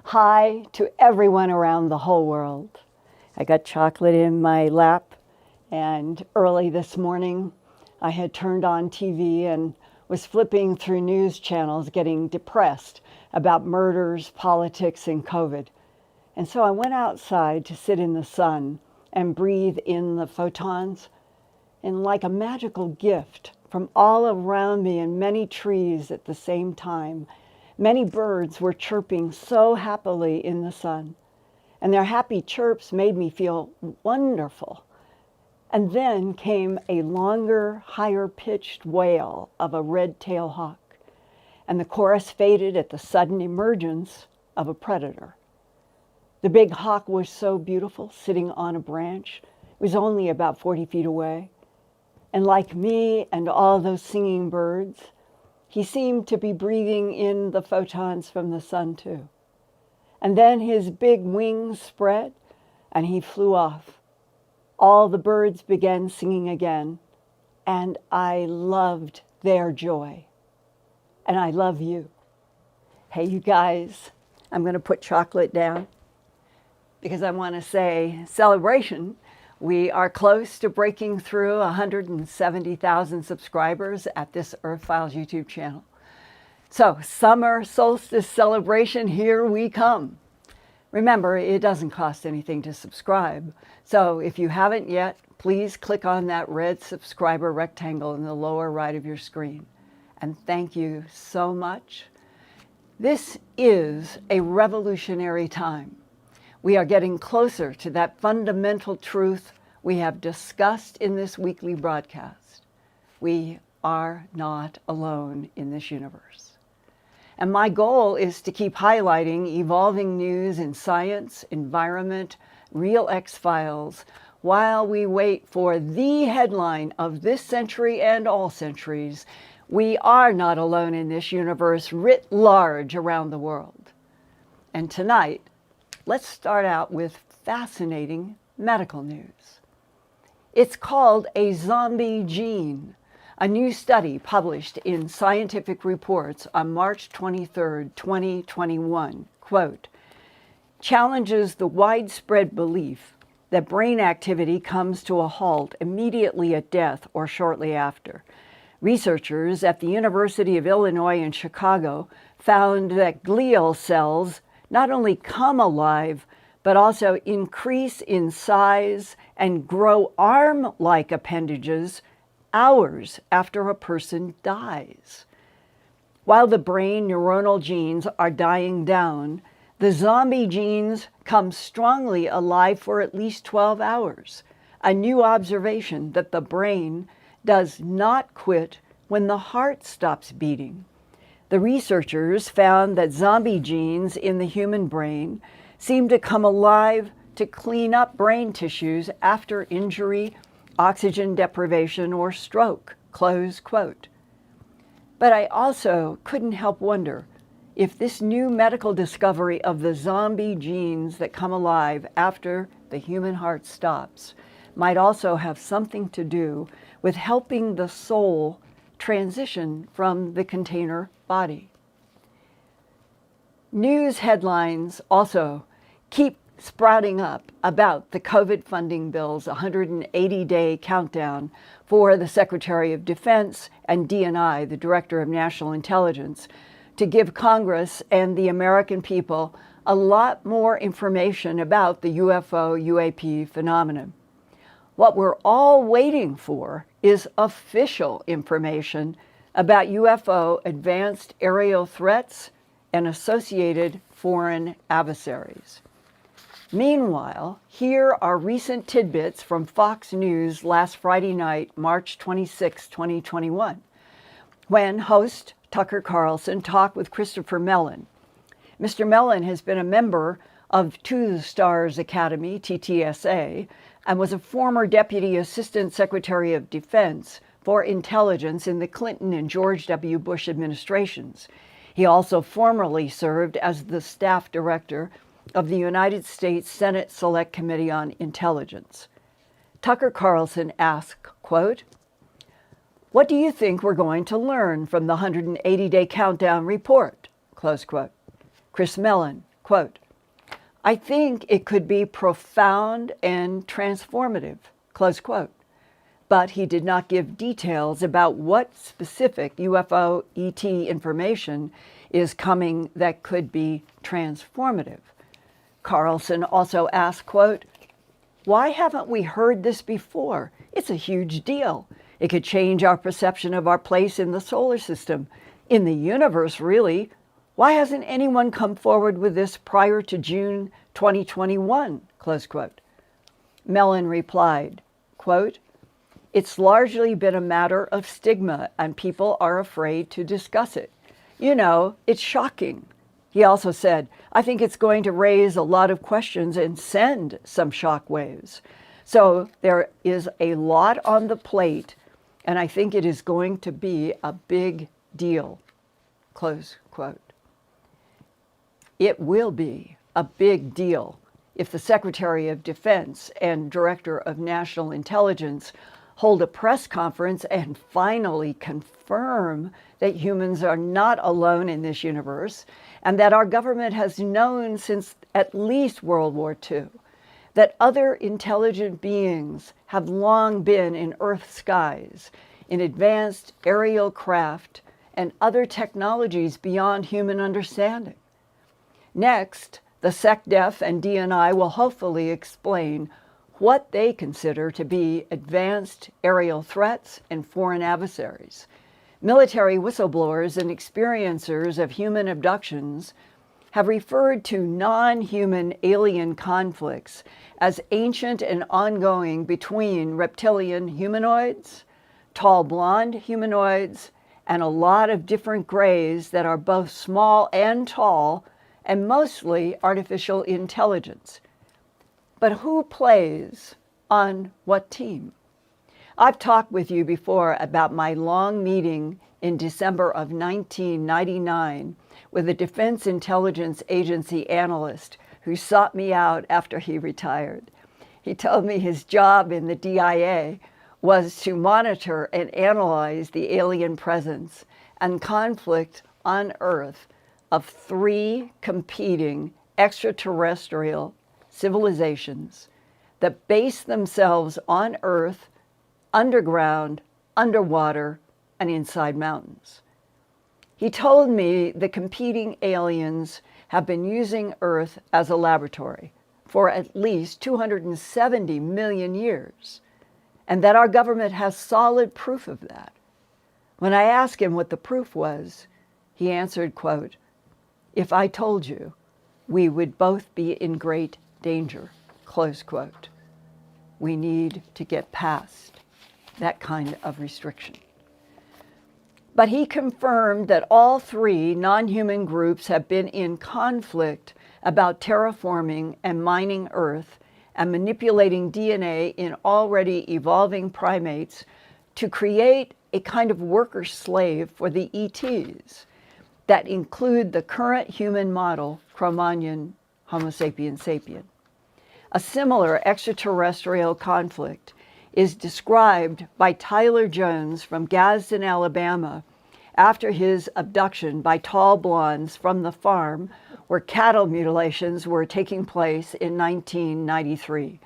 Hi to everyone around the whole world. I got chocolate in my lap, and early this morning I had turned on TV and was flipping through news channels getting depressed about murders, politics, and COVID. And so I went outside to sit in the sun and breathe in the photons. And like a magical gift from all around me and many trees at the same time, many birds were chirping so happily in the sun, and their happy chirps made me feel wonderful. And then came a longer, higher-pitched wail of a red-tailed hawk, and the chorus faded at the sudden emergence of a predator. The big hawk was so beautiful, sitting on a branch. It was only about 40 feet away. And like me and all those singing birds, he seemed to be breathing in the photons from the sun too. And then his big wings spread and he flew off. All the birds began singing again, and I loved their joy. And I love you. Hey, you guys, I'm going to put chocolate down because I want to say celebration. We are close to breaking through 170,000 subscribers at this Earthfiles YouTube channel. So, summer solstice celebration, here we come. Remember, it doesn't cost anything to subscribe. So if you haven't yet, please click on that red subscriber rectangle in the lower right of your screen. And thank you so much. This is a revolutionary time. We are getting closer to that fundamental truth we have discussed in this weekly broadcast. We are not alone in this universe. And my goal is to keep highlighting evolving news in science, environment, real X-Files, while we wait for the headline of this century and all centuries. We are not alone in this universe writ large around the world. And tonight, let's start out with fascinating medical news. It's called a zombie gene. A new study published in Scientific Reports on March 23, 2021, quote, challenges the widespread belief that brain activity comes to a halt immediately at death or shortly after. Researchers at the University of Illinois in Chicago found that glial cells not only come alive, but also increase in size and grow arm-like appendages hours after a person dies. While the brain neuronal genes are dying down, the zombie genes come strongly alive for at least 12 hours, a new observation that the brain does not quit when the heart stops beating. The researchers found that zombie genes in the human brain seem to come alive to clean up brain tissues after injury, oxygen deprivation, or stroke, close quote. But I also couldn't help wonder if this new medical discovery of the zombie genes that come alive after the human heart stops might also have something to do with helping the soul transition from the container body. News headlines also keep sprouting up about the COVID funding bill's 180-day countdown for the Secretary of Defense and DNI, the Director of National Intelligence, to give Congress and the American people a lot more information about the UFO-UAP phenomenon. What we're all waiting for is official information about UFO advanced aerial threats and associated foreign adversaries. Meanwhile, here are recent tidbits from Fox News last Friday night, March 26, 2021, when host Tucker Carlson talked with Christopher Mellon. Mr. Mellon has been a member of To the Stars Academy, TTSA, and was a former Deputy Assistant Secretary of Defense for Intelligence in the Clinton and George W. Bush administrations. He also formerly served as the staff director of the United States Senate Select Committee on Intelligence. Tucker Carlson asked, quote, "What do you think we're going to learn from the 180-day countdown report?" Close quote. Chris Mellon, quote, "I think it could be profound and transformative," close quote. But he did not give details about what specific UFO ET information is coming that could be transformative. Carlson also asked, quote, "Why haven't we heard this before? It's a huge deal. It could change our perception of our place in the solar system, in the universe, really. Why hasn't anyone come forward with this prior to June 2021? Close quote. Mellon replied, quote, "It's largely been a matter of stigma and people are afraid to discuss it. You know, it's shocking." He also said, "I think it's going to raise a lot of questions and send some shock waves. So there is a lot on the plate, and I think it is going to be a big deal." Close quote. It will be a big deal if the Secretary of Defense and Director of National Intelligence hold a press conference and finally confirm that humans are not alone in this universe and that our government has known since at least World War II that other intelligent beings have long been in Earth's skies, in advanced aerial craft and other technologies beyond human understanding. Next, the SecDef and DNI will hopefully explain what they consider to be advanced aerial threats and foreign adversaries. Military whistleblowers and experiencers of human abductions have referred to non-human alien conflicts as ancient and ongoing between reptilian humanoids, tall blonde humanoids, and a lot of different grays that are both small and tall and mostly artificial intelligence. But who plays on what team? I've talked with you before about my long meeting in December of 1999 with a Defense Intelligence Agency analyst who sought me out after he retired. He told me his job in the DIA was to monitor and analyze the alien presence and conflict on Earth of 3 competing extraterrestrial civilizations that base themselves on Earth, underground, underwater, and inside mountains. He told me the competing aliens have been using Earth as a laboratory for at least 270 million years, and that our government has solid proof of that. When I asked him what the proof was, he answered, quote, "If I told you, we would both be in great danger," close quote. We need to get past that kind of restriction. But he confirmed that all 3 non-human groups have been in conflict about terraforming and mining Earth and manipulating DNA in already evolving primates to create a kind of worker slave for the ETs that include the current human model, Cro-Magnon Homo sapiens sapien. A similar extraterrestrial conflict is described by Tyler Jones from Gadsden, Alabama, after his abduction by tall blondes from the farm where cattle mutilations were taking place in 1993.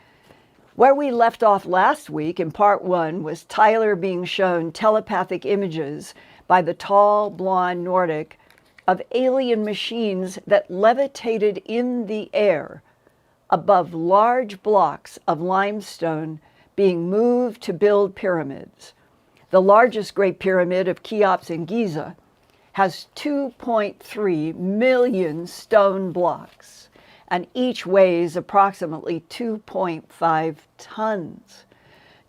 Where we left off last week in part 1 was Tyler being shown telepathic images by the tall blonde Nordic of alien machines that levitated in the air above large blocks of limestone being moved to build pyramids. The largest Great Pyramid of Cheops in Giza has 2.3 million stone blocks, and each weighs approximately 2.5 tons.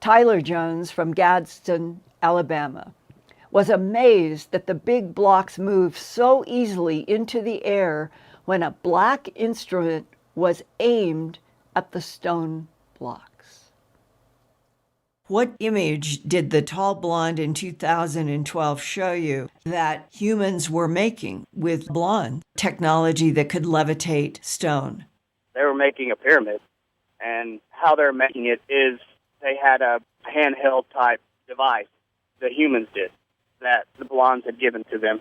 Tyler Jones from Gadsden, Alabama, was amazed that the big blocks moved so easily into the air when a black instrument was aimed at the stone blocks. What image did the tall blonde in 2012 show you that humans were making with blonde technology that could levitate stone? They were making a pyramid, and how they're making it is they had a handheld type device, the humans did, that the blondes had given to them.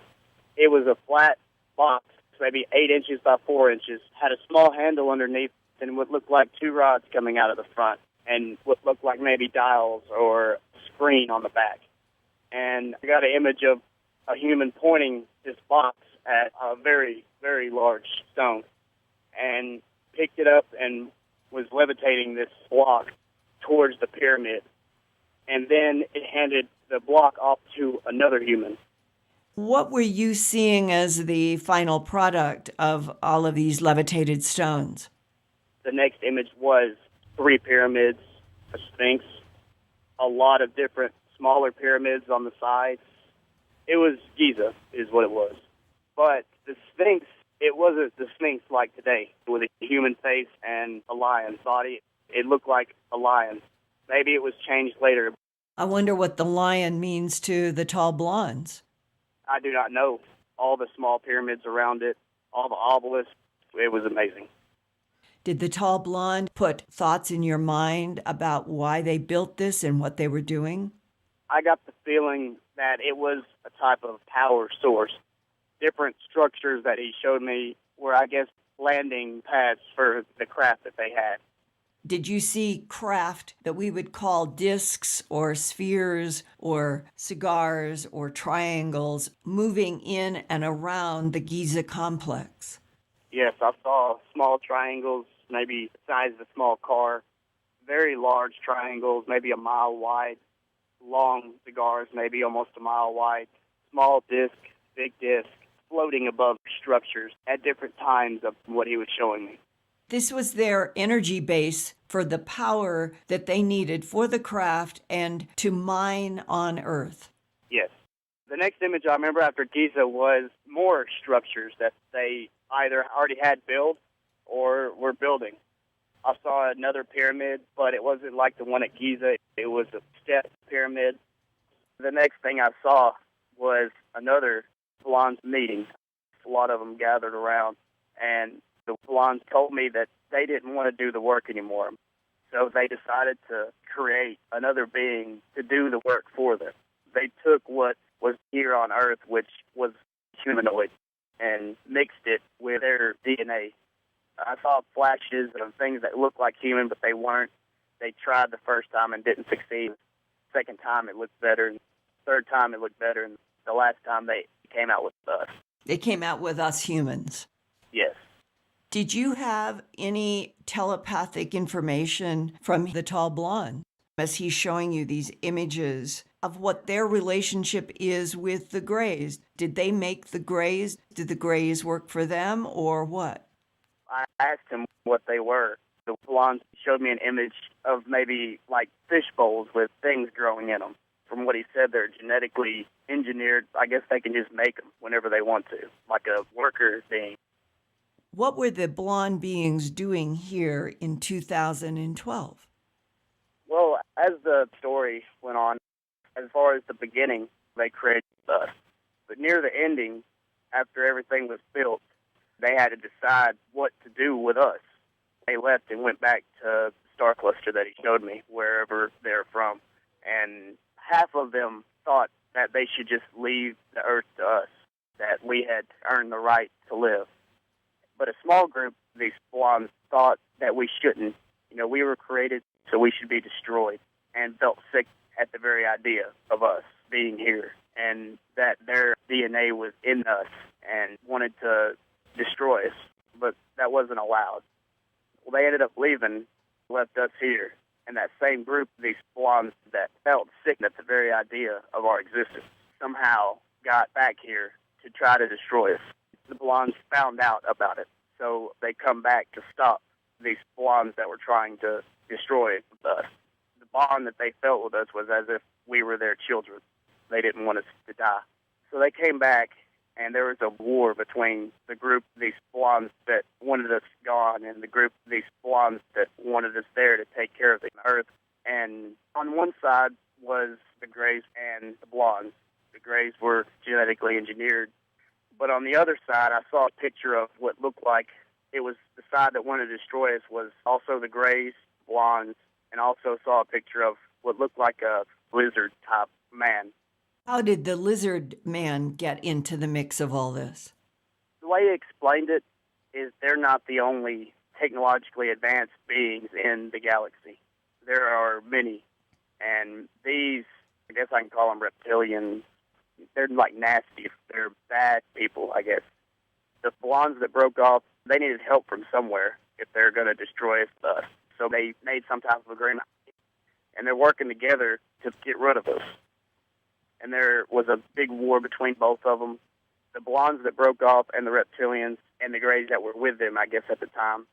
It was a flat box maybe 8 inches by 4 inches, had a small handle underneath and what looked like 2 rods coming out of the front and what looked like maybe dials or a screen on the back. And I got an image of a human pointing this box at a very, very large stone and picked it up and was levitating this block towards the pyramid. And then it handed the block off to another human. What were you seeing as the final product of all of these levitated stones? The next image was 3 pyramids, a sphinx, a lot of different smaller pyramids on the sides. It was Giza, is what it was. But the sphinx, it wasn't the sphinx like today, with a human face and a lion's body. It looked like a lion. Maybe it was changed later. I wonder what the lion means to the tall blondes. I do not know. All the small pyramids around it, all the obelisks, it was amazing. Did the tall blonde put thoughts in your mind about why they built this and what they were doing? I got the feeling that it was a type of power source. Different structures that he showed me were, I guess, landing pads for the craft that they had. Did you see craft that we would call discs or spheres or cigars or triangles moving in and around the Giza complex? Yes, I saw small triangles, maybe the size of a small car, very large triangles, maybe a mile wide, long cigars, maybe almost a mile wide, small disc, big disc, floating above structures at different times of what he was showing me. This was their energy base for the power that they needed for the craft and to mine on Earth. Yes. The next image I remember after Giza was more structures that they either already had built or were building. I saw another pyramid, but it wasn't like the one at Giza. It was a step pyramid. The next thing I saw was another blondes meeting. A lot of them gathered around, and the blondes told me that they didn't want to do the work anymore. So they decided to create another being to do the work for them. They took what was here on Earth, which was humanoid, and mixed it with their DNA. I saw flashes of things that looked like human, but they weren't. They tried the first time and didn't succeed. Second time it looked better. Third time it looked better. And the last time they came out with us. They came out with us humans. Yes. Did you have any telepathic information from the tall blonde as he's showing you these images of what their relationship is with the Greys? Did they make the Greys? Did the Greys work for them or what? I asked him what they were. The blonde showed me an image of maybe like fish bowls with things growing in them. From what he said, they're genetically engineered. I guess they can just make them whenever they want to, like a worker being. What were the blonde beings doing here in 2012? Well, as the story went on, as far as the beginning, they created us. But near the ending, after everything was built, they had to decide what to do with us. They left and went back to the star cluster that he showed me, wherever they're from. And half of them thought that they should just leave the Earth to us, that we had earned the right to live. But a small group of these blondes thought that we shouldn't. You know, we were created, so we should be destroyed, and felt sick at the very idea of us being here, and that their DNA was in us and wanted to destroy us, but that wasn't allowed. Well, they ended up leaving, left us here, and that same group, these blondes that felt sick at the very idea of our existence, somehow got back here to try to destroy us. The blondes found out about it, so they come back to stop these blondes that were trying to destroy us. The bond that they felt with us was as if we were their children. They didn't want us to die. So they came back, and there was a war between the group of these blondes that wanted us gone and the group of these blondes that wanted us there to take care of the Earth. And on one side was the Greys and the blondes. The Greys were genetically engineered. But on the other side, I saw a picture of what looked like it was the side that wanted to destroy us was also the Greys, blondes, and also saw a picture of what looked like a way he explained it is they're not the only technologically advanced beings in the galaxy. There are many, and these, I guess I can call them reptilians. They're like nasty. They're bad people, I guess. The blondes that broke off, they needed help from somewhere if they're going to destroy us. So they made some type of agreement, and they're working together to get rid of us. And there was a big war between both of them. The blondes that broke off and the reptilians and the Greys that were with them, I guess, at the time.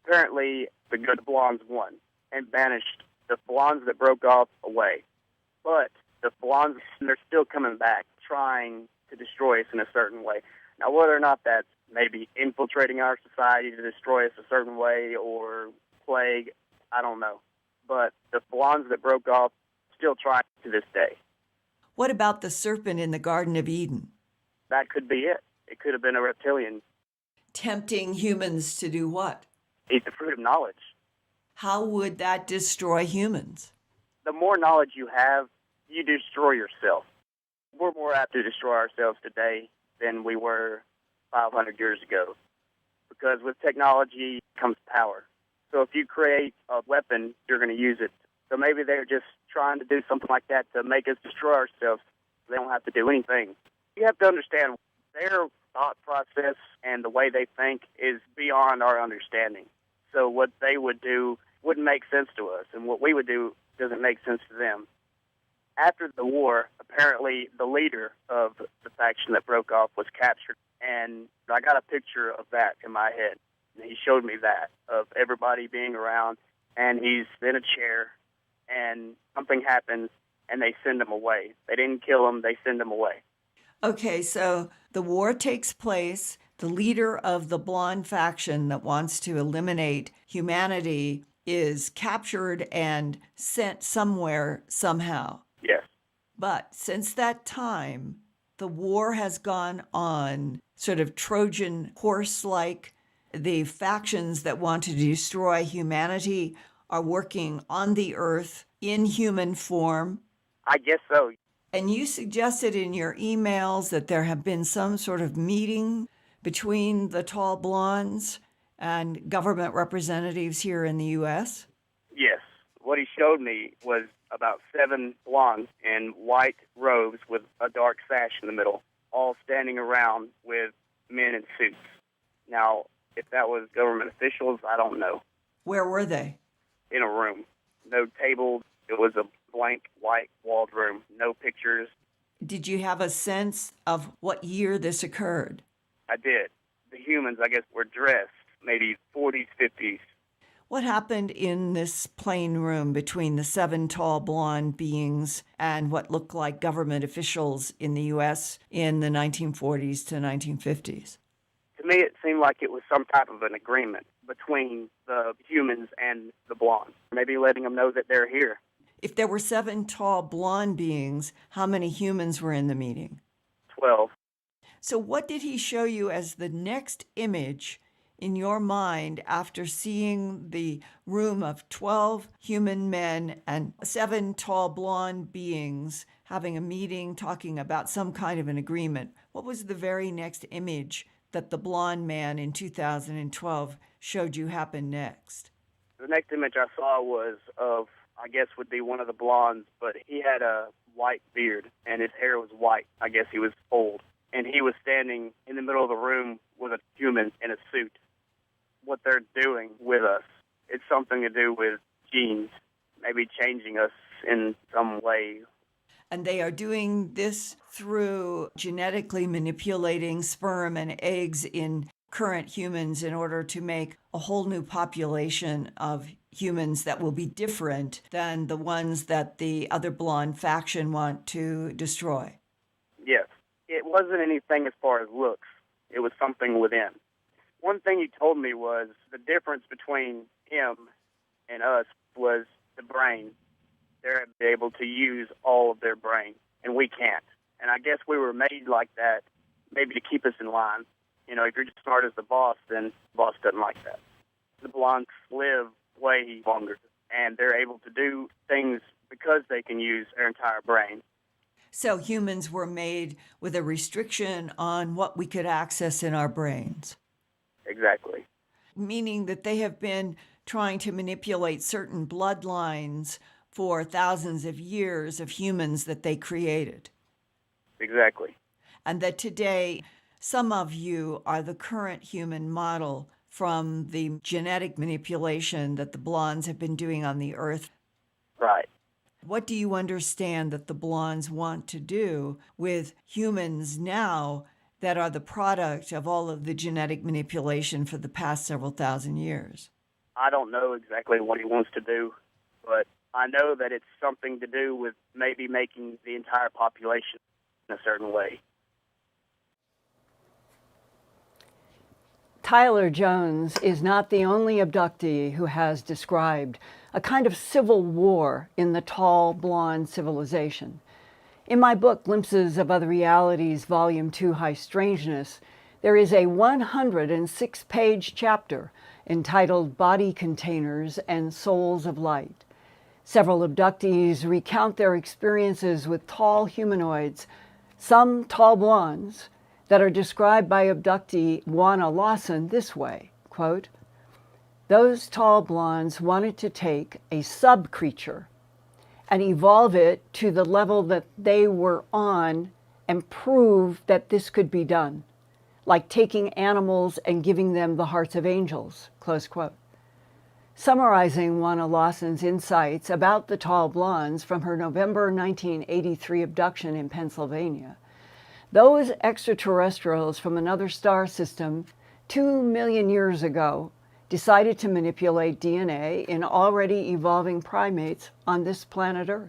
Apparently, the good blondes won and banished the blondes that broke off away. But the blondes, they're still coming back, trying to destroy us in a certain way. Now, whether or not that's maybe infiltrating our society to destroy us a certain way or plague, I don't know. But the blondes that broke off still try to this day. What about the serpent in the Garden of Eden? That could be it. It could have been a reptilian. Tempting humans to do what? Eat the fruit of knowledge. How would that destroy humans? The more knowledge you have, you destroy yourself. We're more apt to destroy ourselves today than we were 500 years ago. Because with technology comes power. So if you create a weapon, you're going to use it. So maybe they're just trying to do something like that to make us destroy ourselves. They don't have to do anything. You have to understand their thought process and the way they think is beyond our understanding. So what they would do wouldn't make sense to us, and what we would do doesn't make sense to them. After the war, apparently the leader of the faction that broke off was captured, and I got a picture of that in my head. And he showed me that, of everybody being around, and he's in a chair, and something happens, and they send him away. They didn't kill him, they send him away. Okay, so the war takes place. The leader of the blonde faction that wants to eliminate humanity is captured and sent somewhere somehow. Yes. But since that time, the war has gone on sort of Trojan horse-like. The factions that want to destroy humanity are working on the earth in human form. I guess so. And you suggested in your emails that there have been some sort of meeting between the tall blondes and government representatives here in the U.S.? Yes. What he showed me was about 7 blondes in white robes with a dark sash in the middle, all standing around with men in suits. Now, if that was government officials, I don't know. Where were they? In a room. No table. It was a blank, white-walled room. No pictures. Did you have a sense of what year this occurred? I did. The humans, I guess, were dressed maybe 40s, 50s. What happened in this plain room between the 7 tall blonde beings and what looked like government officials in the U.S. in the 1940s to 1950s? To me, it seemed like it was some type of an agreement between the humans and the blondes. Maybe letting them know that they're here. If there were 7 tall blonde beings, how many humans were in the meeting? 12. So what did he show you as the next image in your mind after seeing the room of 12 human men and 7 tall blonde beings having a meeting, talking about some kind of an agreement? What was the very next image that the blonde man in 2012 showed you happen next? The next image I saw was of, I guess would be one of the blondes, but he had a white beard and his hair was white. I guess he was old. And he was standing in the middle of the room with a human in a suit. What they're doing with us, it's something to do with genes, maybe changing us in some way. And they are doing this through genetically manipulating sperm and eggs in current humans in order to make a whole new population of humans that will be different than the ones that the other blonde faction want to destroy. Yes. It wasn't anything as far as looks. It was something within. One thing he told me was the difference between him and us was the brain. They're able to use all of their brain, and we can't. And I guess we were made like that maybe to keep us in line. You know, if you're just smart as the boss, then the boss doesn't like that. The blondes live way longer, and they're able to do things because they can use their entire brain. So humans were made with a restriction on what we could access in our brains, Exactly. meaning that they have been trying to manipulate certain bloodlines for thousands of years of humans that they created. Exactly. And that today, some of you are the current human model from the genetic manipulation that the blondes have been doing on the earth. Right. What do you understand that the blondes want to do with humans now that are the product of all of the genetic manipulation for the past several thousand years? I don't know exactly what he wants to do, but I know that it's something to do with maybe making the entire population in a certain way. Tyler Jones is not the only abductee who has described a kind of civil war in the tall, blonde civilization. In my book, Glimpses of Other Realities, Volume 2, High Strangeness, there is a 106-page chapter entitled Body Containers and Souls of Light. Several abductees recount their experiences with tall humanoids, some tall blondes, that are described by abductee Juana Lawson this way, quote, "Those tall blondes wanted to take a sub-creature and evolve it to the level that they were on and prove that this could be done, like taking animals and giving them the hearts of angels," close quote. Summarizing Juana Lawson's insights about the tall blondes from her November 1983 abduction in Pennsylvania, those extraterrestrials from another star system 2 million years ago decided to manipulate DNA in already evolving primates on this planet Earth.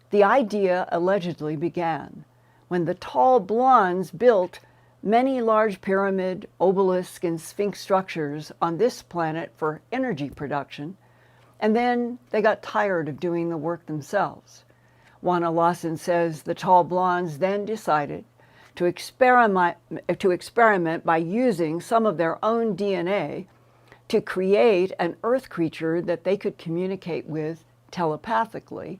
The idea allegedly began when the tall blondes built many large pyramid, obelisk, and sphinx structures on this planet for energy production, and then they got tired of doing the work themselves. Juana Lawson says the tall blondes then decided to experiment by using some of their own DNA to create an Earth creature that they could communicate with telepathically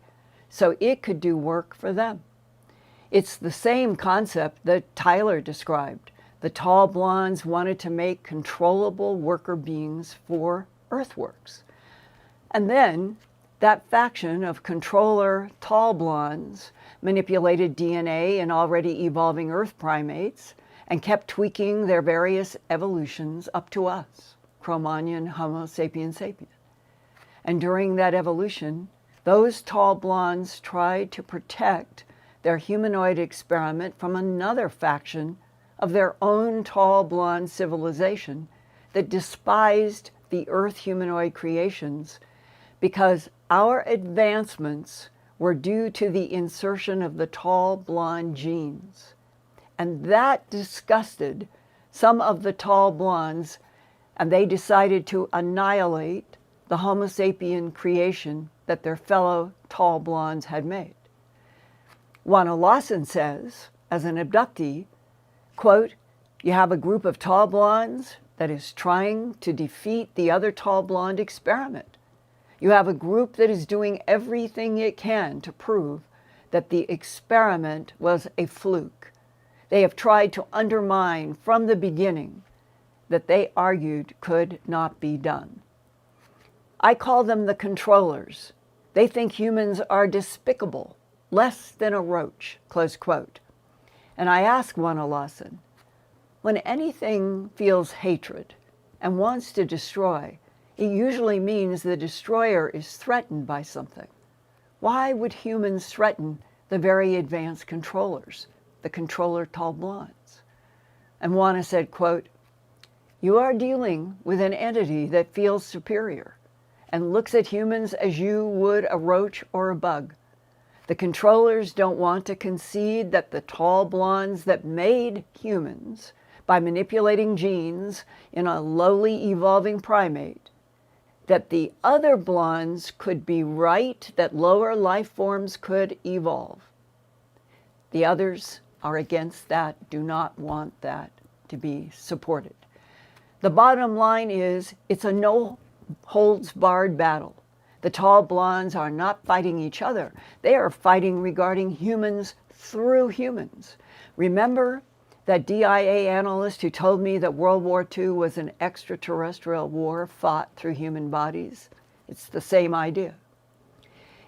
so it could do work for them. It's the same concept that Tyler described. The tall blondes wanted to make controllable worker beings for Earthworks. And then that faction of controller tall blondes manipulated DNA in already evolving Earth primates and kept tweaking their various evolutions up to us, Cro-Magnon, Homo sapiens sapiens. And during that evolution, those tall blondes tried to protect their humanoid experiment from another faction of their own tall blonde civilization that despised the Earth humanoid creations because our advancements were due to the insertion of the tall blonde genes. And that disgusted some of the tall blondes, and they decided to annihilate the Homo sapien creation that their fellow tall blondes had made. Juana Lawson says, as an abductee, quote, "You have a group of tall blondes that is trying to defeat the other tall blonde experiment. You have a group that is doing everything it can to prove that the experiment was a fluke. They have tried to undermine from the beginning that they argued could not be done. I call them the controllers. They think humans are despicable, less than a roach," close quote. And I ask Juana Lawson, when anything feels hatred and wants to destroy, it usually means the destroyer is threatened by something. Why would humans threaten the very advanced controllers, the controller tall blondes? And Juana said, quote, "You are dealing with an entity that feels superior and looks at humans as you would a roach or a bug. The controllers don't want to concede that the tall blondes that made humans by manipulating genes in a lowly evolving primate, that the other blondes could be right, that lower life forms could evolve. The others are against that, do not want that to be supported. The bottom line is it's a no-holds-barred battle. The tall blondes are not fighting each other. They are fighting regarding humans through humans. Remember that DIA analyst who told me that World War II was an extraterrestrial war fought through human bodies? It's the same idea.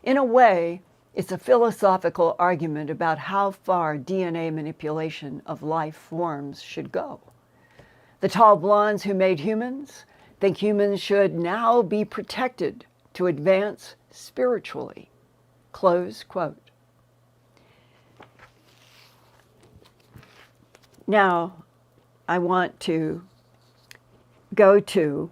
In a way, it's a philosophical argument about how far DNA manipulation of life forms should go. The tall blondes who made humans think humans should now be protected to advance spiritually. Close quote. Now, I want to go to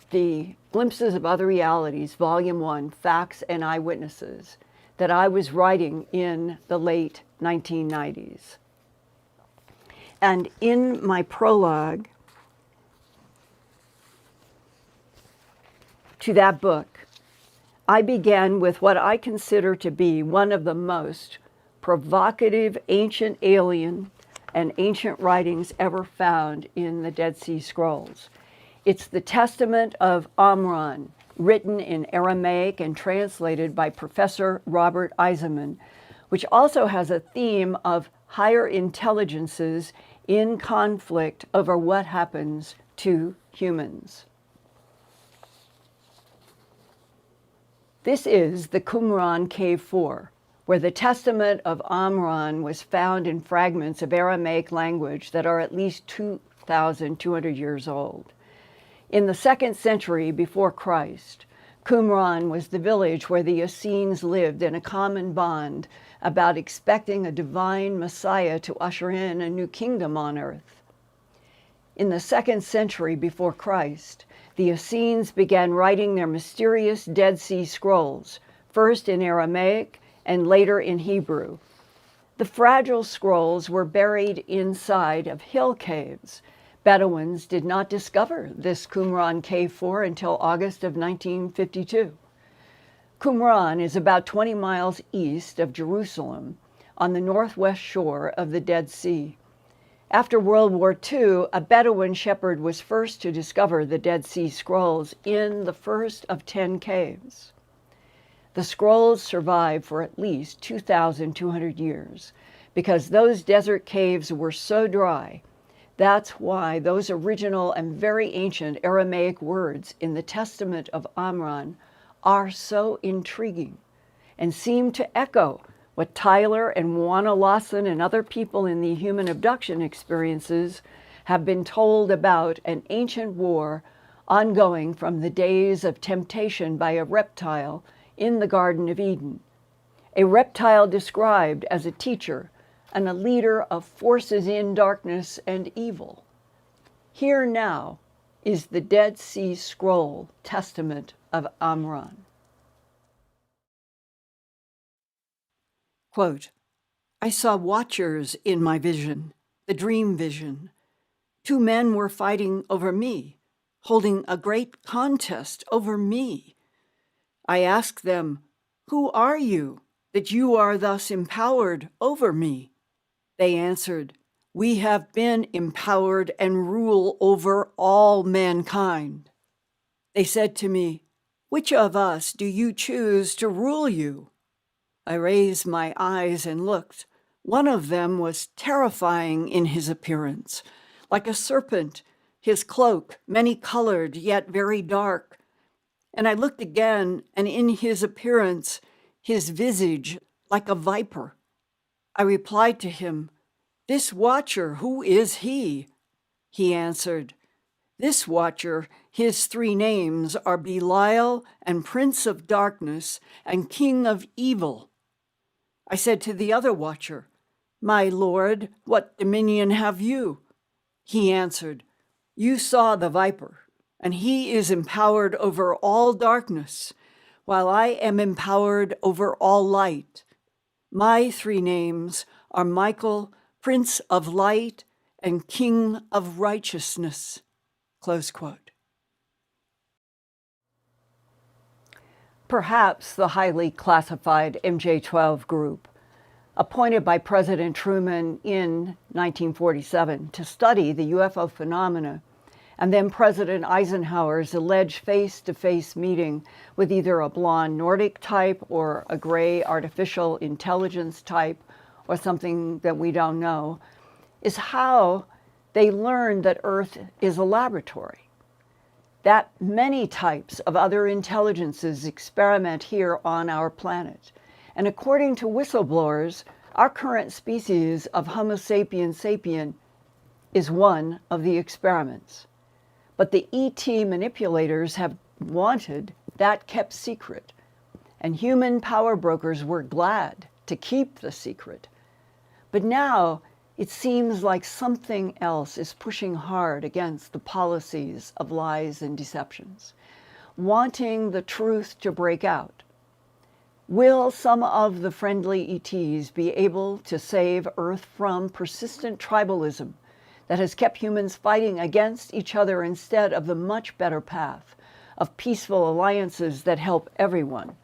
the Glimpses of Other Realities, Volume 1, Facts and Eyewitnesses, that I was writing in the late 1990s. And in my prologue to that book, I began with what I consider to be one of the most provocative ancient alien and ancient writings ever found in the Dead Sea Scrolls. It's the Testament of Amran, written in Aramaic and translated by Professor Robert Eisenman, which also has a theme of higher intelligences in conflict over what happens to humans. This is the Qumran Cave 4, where the Testament of Amran was found in fragments of Aramaic language that are at least 2,200 years old. In the 2nd century before Christ, Qumran was the village where the Essenes lived in a common bond about expecting a divine Messiah to usher in a new kingdom on earth. In the 2nd century before Christ, the Essenes began writing their mysterious Dead Sea Scrolls, first in Aramaic and later in Hebrew. The fragile scrolls were buried inside of hill caves. Bedouins did not discover this Qumran Cave 4 until August of 1952. Qumran is about 20 miles east of Jerusalem on the northwest shore of the Dead Sea. After World War II, a Bedouin shepherd was first to discover the Dead Sea Scrolls in the first of 10 caves. The scrolls survived for at least 2,200 years because those desert caves were so dry. That's why those original and very ancient Aramaic words in the Testament of Amran are so intriguing and seem to echo what Tyler and Juana Lawson and other people in the human abduction experiences have been told about an ancient war ongoing from the days of temptation by a reptile in the Garden of Eden, a reptile described as a teacher and a leader of forces in darkness and evil. Here now is the Dead Sea Scroll Testament of Amran. Quote, I saw watchers in my vision, the dream vision. 2 men were fighting over me, holding a great contest over me. I asked them, who are you, that you are thus empowered over me? They answered, we have been empowered and rule over all mankind. They said to me, which of us do you choose to rule you? I raised my eyes and looked. One of them was terrifying in his appearance, like a serpent, his cloak many-colored yet very dark. And I looked again, and in his appearance, his visage like a viper. I replied to him, this watcher, who is he? He answered, this watcher, his 3 names are Belial and Prince of Darkness and King of Evil. I said to the other watcher, my lord, what dominion have you? He answered, you saw the viper, and he is empowered over all darkness, while I am empowered over all light. My 3 names are Michael, Prince of Light, and King of Righteousness. Close quote. Perhaps the highly classified MJ-12 group, appointed by President Truman in 1947 to study the UFO phenomena, and then President Eisenhower's alleged face-to-face meeting with either a blonde Nordic type or a gray artificial intelligence type or something that we don't know, is how they learned that Earth is a laboratory, that many types of other intelligences experiment here on our planet. And according to whistleblowers, our current species of Homo sapiens sapien is one of the experiments. But the ET manipulators have wanted that kept secret, and human power brokers were glad to keep the secret. But now it seems like something else is pushing hard against the policies of lies and deceptions, wanting the truth to break out. Will some of the friendly ETs be able to save Earth from persistent tribalism that has kept humans fighting against each other instead of the much better path of peaceful alliances that help everyone?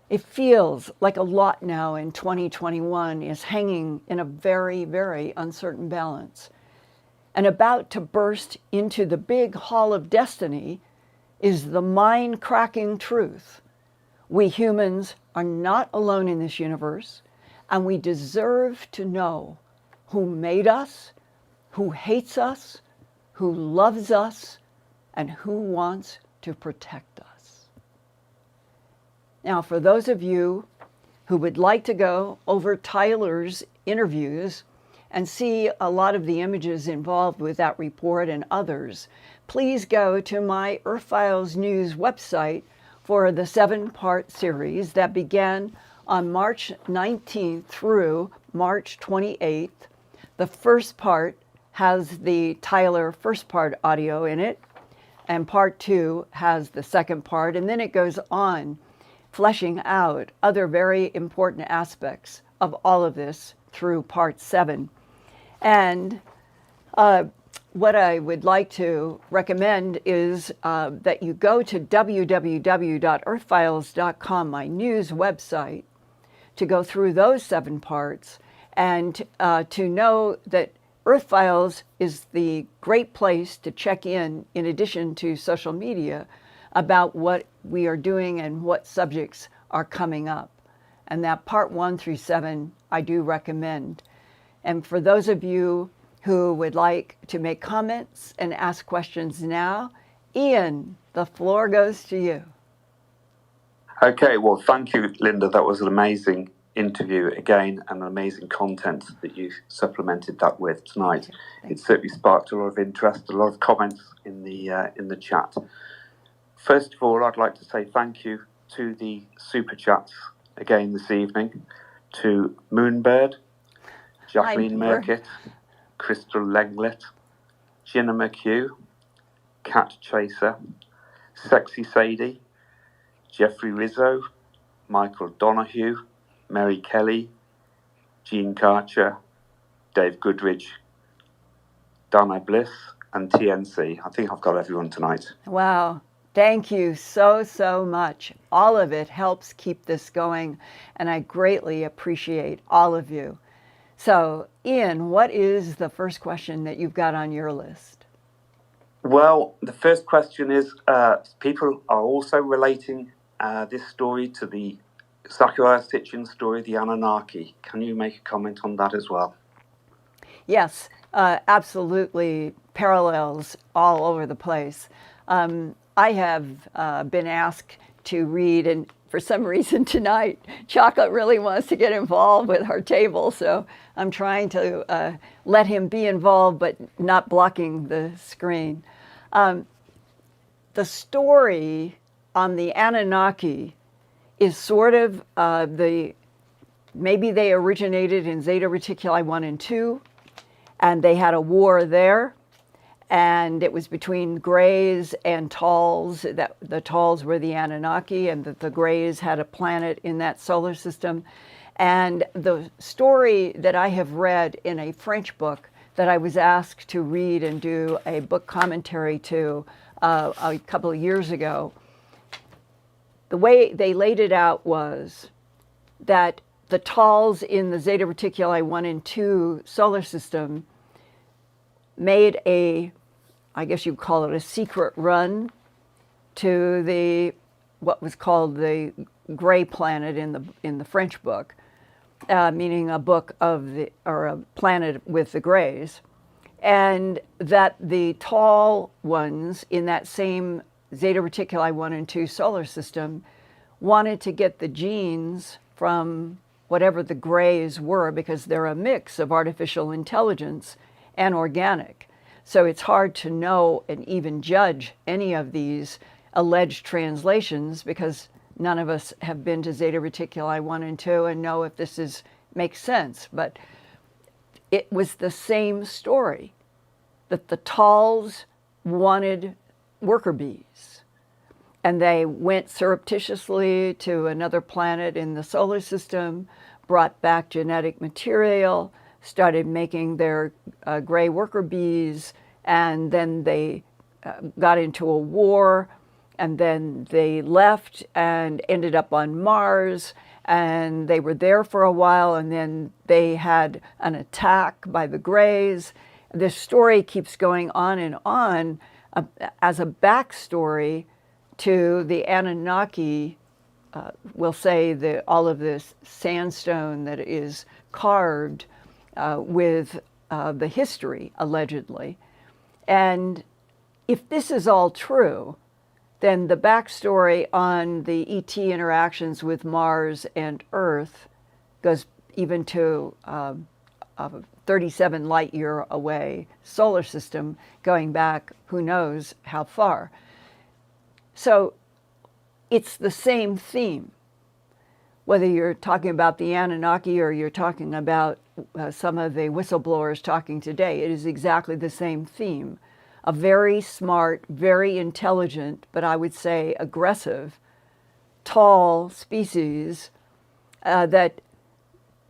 It feels like a lot now in 2021 is hanging in a very, very uncertain balance. And about to burst into the big hall of destiny is the mind-cracking truth. We humans are not alone in this universe, and we deserve to know who made us, who hates us, who loves us, and who wants to protect us. Now, for those of you who would like to go over Tyler's interviews and see a lot of the images involved with that report and others, please go to my Earthfiles News website for the 7-part series that began on March 19th through March 28th. The first part has the Tyler first part audio in it, and part 2 has the second part, and then it goes on fleshing out other very important aspects of all of this through part 7. And what I would like to recommend is that you go to www.earthfiles.com, my news website, to go through those 7 parts and to know that Earthfiles is the great place to check in addition to social media, about what we are doing and what subjects are coming up. And that part 1 through 7, I do recommend. And for those of you who would like to make comments and ask questions now, Ian, the floor goes to you. Okay, well, thank you, Linda. That was an amazing interview again, and amazing content that you supplemented that with tonight. It certainly sparked a lot of interest, a lot of comments in the chat. First of all, I'd like to say thank you to the super chats again this evening, to Moonbird, Jacqueline Merkitt, Crystal Lenglet, Gina McHugh, Cat Chaser, Sexy Sadie, Jeffrey Rizzo, Michael Donahue, Mary Kelly, Jean Karcher, Dave Goodridge, Dana Bliss, and TNC. I think I've got everyone tonight. Wow. Thank you so much. All of it helps keep this going, and I greatly appreciate all of you. So, Ian, what is the first question that you've got on your list? Well, the first question is, people are also relating this story to the Zachariah Sitchin story, the Anunnaki. Can you make a comment on that as well? Yes, absolutely, parallels all over the place. I have been asked to read, and for some reason tonight, Chocolate really wants to get involved with our table, so I'm trying to let him be involved, but not blocking the screen. The story on the Anunnaki is sort of maybe they originated in Zeta Reticuli 1 and 2, and they had a war there. And it was between Greys and Tals, that the Tals were the Anunnaki, and that the Greys had a planet in that solar system. And the story that I have read in a French book that I was asked to read and do a book commentary to a couple of years ago, the way they laid it out was that the Tals in the Zeta Reticuli 1 and 2 solar system made a I guess you'd call it a secret run to the what was called the gray planet in the French book, meaning a book of the or a planet with the grays, and that the tall ones in that same Zeta Reticuli 1 and 2 solar system wanted to get the genes from whatever the grays were, because they're a mix of artificial intelligence and organic. So it's hard to know and even judge any of these alleged translations, because none of us have been to Zeta Reticuli 1 and 2 and know if this makes sense. But it was the same story, that the Talls wanted worker bees. And they went surreptitiously to another planet in the solar system, brought back genetic material, started making their gray worker bees, and then they got into a war, and then they left and ended up on Mars, and they were there for a while, and then they had an attack by the Greys. This story keeps going on as a backstory to the Anunnaki. We'll say all of this sandstone that is carved with the history, allegedly. And if this is all true, then the backstory on the ET interactions with Mars and Earth goes even to a 37 light year away solar system, going back who knows how far. So it's the same theme, whether you're talking about the Anunnaki or you're talking about some of the whistleblowers talking today. It is exactly the same theme. A very smart, very intelligent, but I would say aggressive, tall species that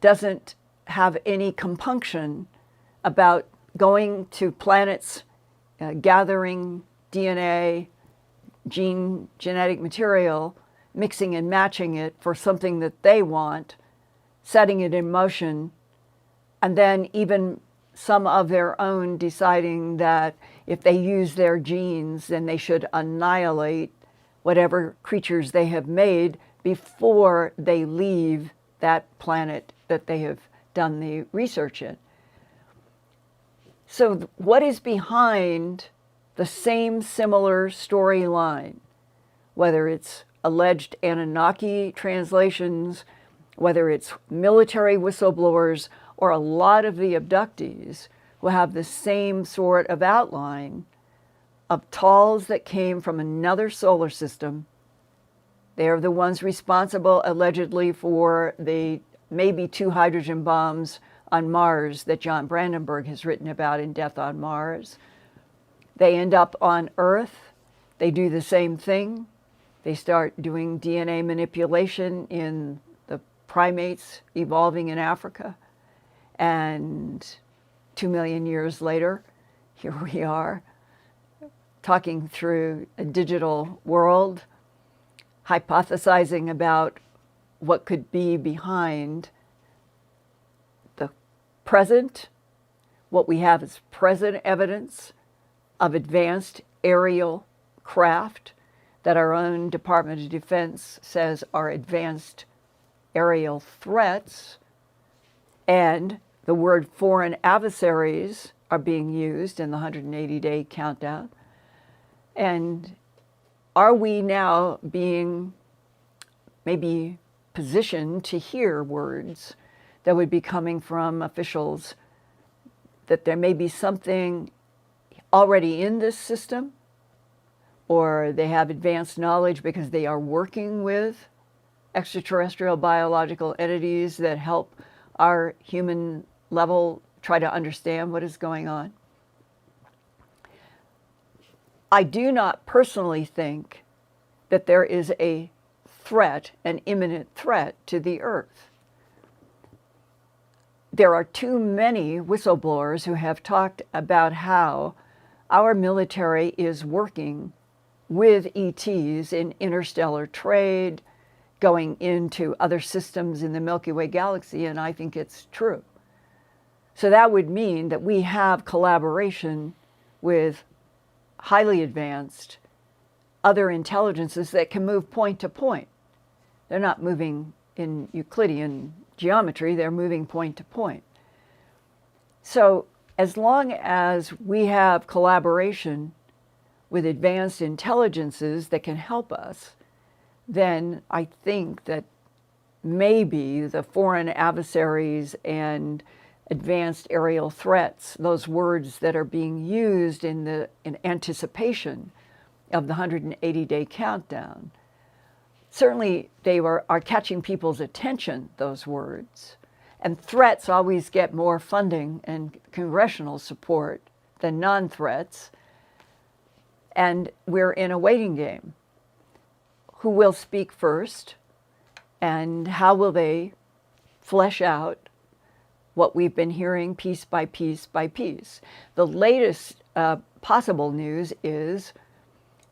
doesn't have any compunction about going to planets, gathering DNA, genetic material, mixing and matching it for something that they want, setting it in motion, and then even some of their own deciding that if they use their genes, then they should annihilate whatever creatures they have made before they leave that planet that they have done the research in. So what is behind the same similar storyline, whether it's alleged Anunnaki translations, whether it's military whistleblowers, or a lot of the abductees who have the same sort of outline of Talls that came from another solar system. They're the ones responsible, allegedly, for the maybe 2 hydrogen bombs on Mars that John Brandenburg has written about in Death on Mars. They end up on Earth. They do the same thing. They start doing DNA manipulation in the primates evolving in Africa. And 2 million years later, here we are, talking through a digital world, hypothesizing about what could be behind the present, what we have as present evidence of advanced aerial craft that our own Department of Defense says are advanced aerial threats, and the word foreign adversaries are being used in the 180-day countdown. And are we now being maybe positioned to hear words that would be coming from officials that there may be something already in this system, or they have advanced knowledge because they are working with extraterrestrial biological entities that help our human level try to understand what is going on? I do not personally think that there is a threat, an imminent threat to the Earth. There are too many whistleblowers who have talked about how our military is working with ETs in interstellar trade, going into other systems in the Milky Way galaxy, and I think it's true. So that would mean that we have collaboration with highly advanced other intelligences that can move point to point. They're not moving in Euclidean geometry, they're moving point to point. So as long as we have collaboration with advanced intelligences that can help us, then I think that maybe the foreign adversaries and advanced aerial threats, those words that are being used in anticipation of the 180-day countdown, certainly they are catching people's attention, those words. And threats always get more funding and congressional support than non-threats. And we're in a waiting game. Who will speak first? And how will they flesh out what we've been hearing piece by piece by piece? The latest possible news is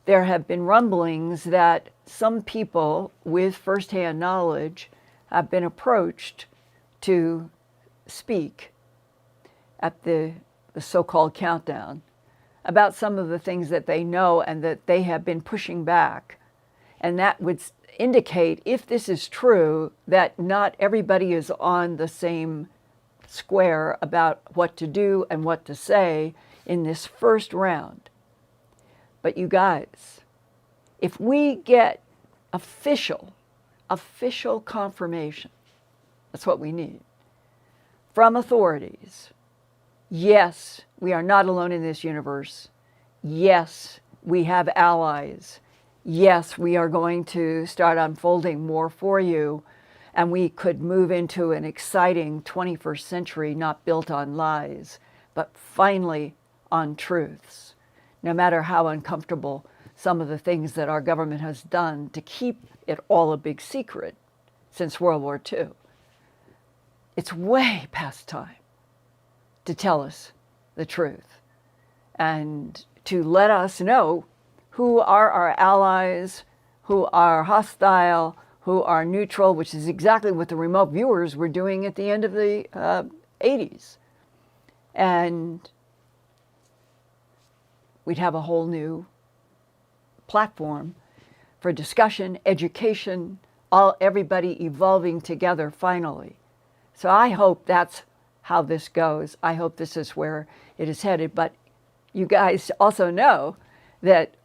there have been rumblings that some people with firsthand knowledge have been approached to speak at the so-called countdown about some of the things that they know and that they have been pushing back. And that would indicate, if this is true, that not everybody is on the same square about what to do and what to say in this first round. But you guys, if we get official confirmation, that's what we need, from authorities, yes, we are not alone in this universe. Yes, we have allies. Yes, we are going to start unfolding more for you, and we could move into an exciting 21st century not built on lies, but finally on truths, no matter how uncomfortable some of the things that our government has done to keep it all a big secret since World War II. It's way past time to tell us the truth and to let us know who are our allies, who are hostile, who are neutral, which is exactly what the remote viewers were doing at the end of the 80s. And we'd have a whole new platform for discussion, education, everybody evolving together finally. So I hope that's how this goes. I hope this is where it is headed. But you guys also know that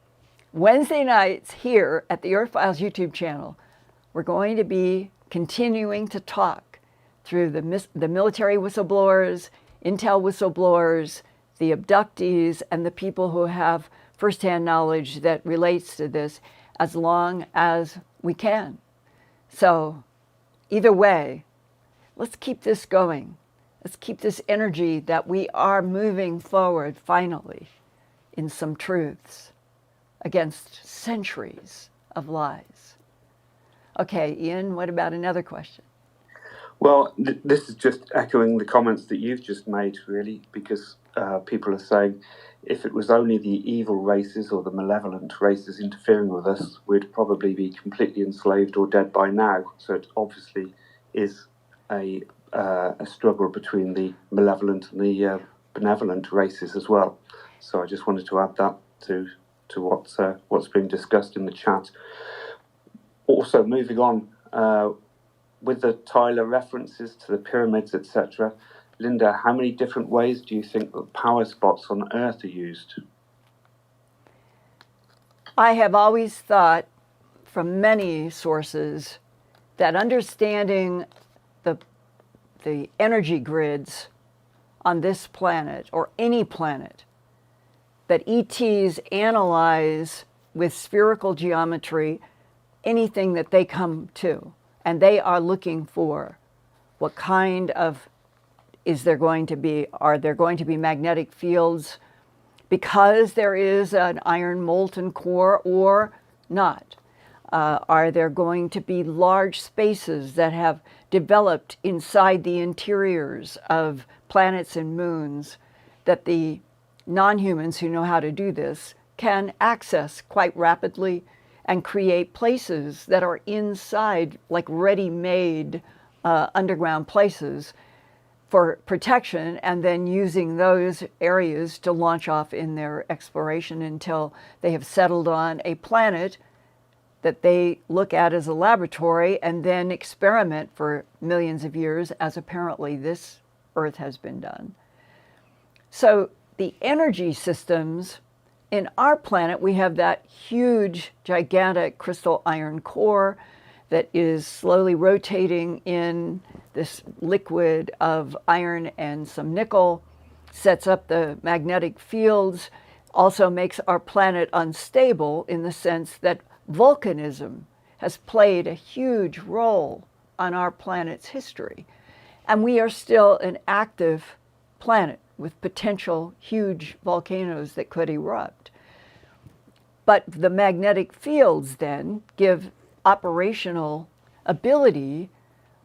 Wednesday nights here at the Earthfiles YouTube channel, we're going to be continuing to talk through the military whistleblowers, intel whistleblowers, the abductees, and the people who have firsthand knowledge that relates to this as long as we can. So either way, let's keep this going. Let's keep this energy that we are moving forward finally in some truths against centuries of lies. Okay, Ian, what about another question? Well, this is just echoing the comments that you've just made, really, because people are saying if it was only the evil races or the malevolent races interfering with us, we'd probably be completely enslaved or dead by now. So it obviously is a struggle between the malevolent and the benevolent races as well. So I just wanted to add that to what's being discussed in the chat. Also, moving on, with the Tyler references to the pyramids, etc., Linda, how many different ways do you think that power spots on Earth are used? I have always thought from many sources that understanding the energy grids on this planet or any planet that ETs analyze with spherical geometry anything that they come to, and they are looking for what kind of are there going to be magnetic fields because there is an iron molten core or not? Are there going to be large spaces that have developed inside the interiors of planets and moons that the non-humans who know how to do this can access quite rapidly and create places that are inside, like ready-made underground places for protection, and then using those areas to launch off in their exploration until they have settled on a planet that they look at as a laboratory and then experiment for millions of years, as apparently this Earth has been done. So the energy systems in our planet, we have that huge, gigantic crystal iron core that is slowly rotating in this liquid of iron and some nickel, sets up the magnetic fields, also makes our planet unstable in the sense that volcanism has played a huge role on our planet's history. And we are still an active planet with potential huge volcanoes that could erupt. But the magnetic fields then give operational ability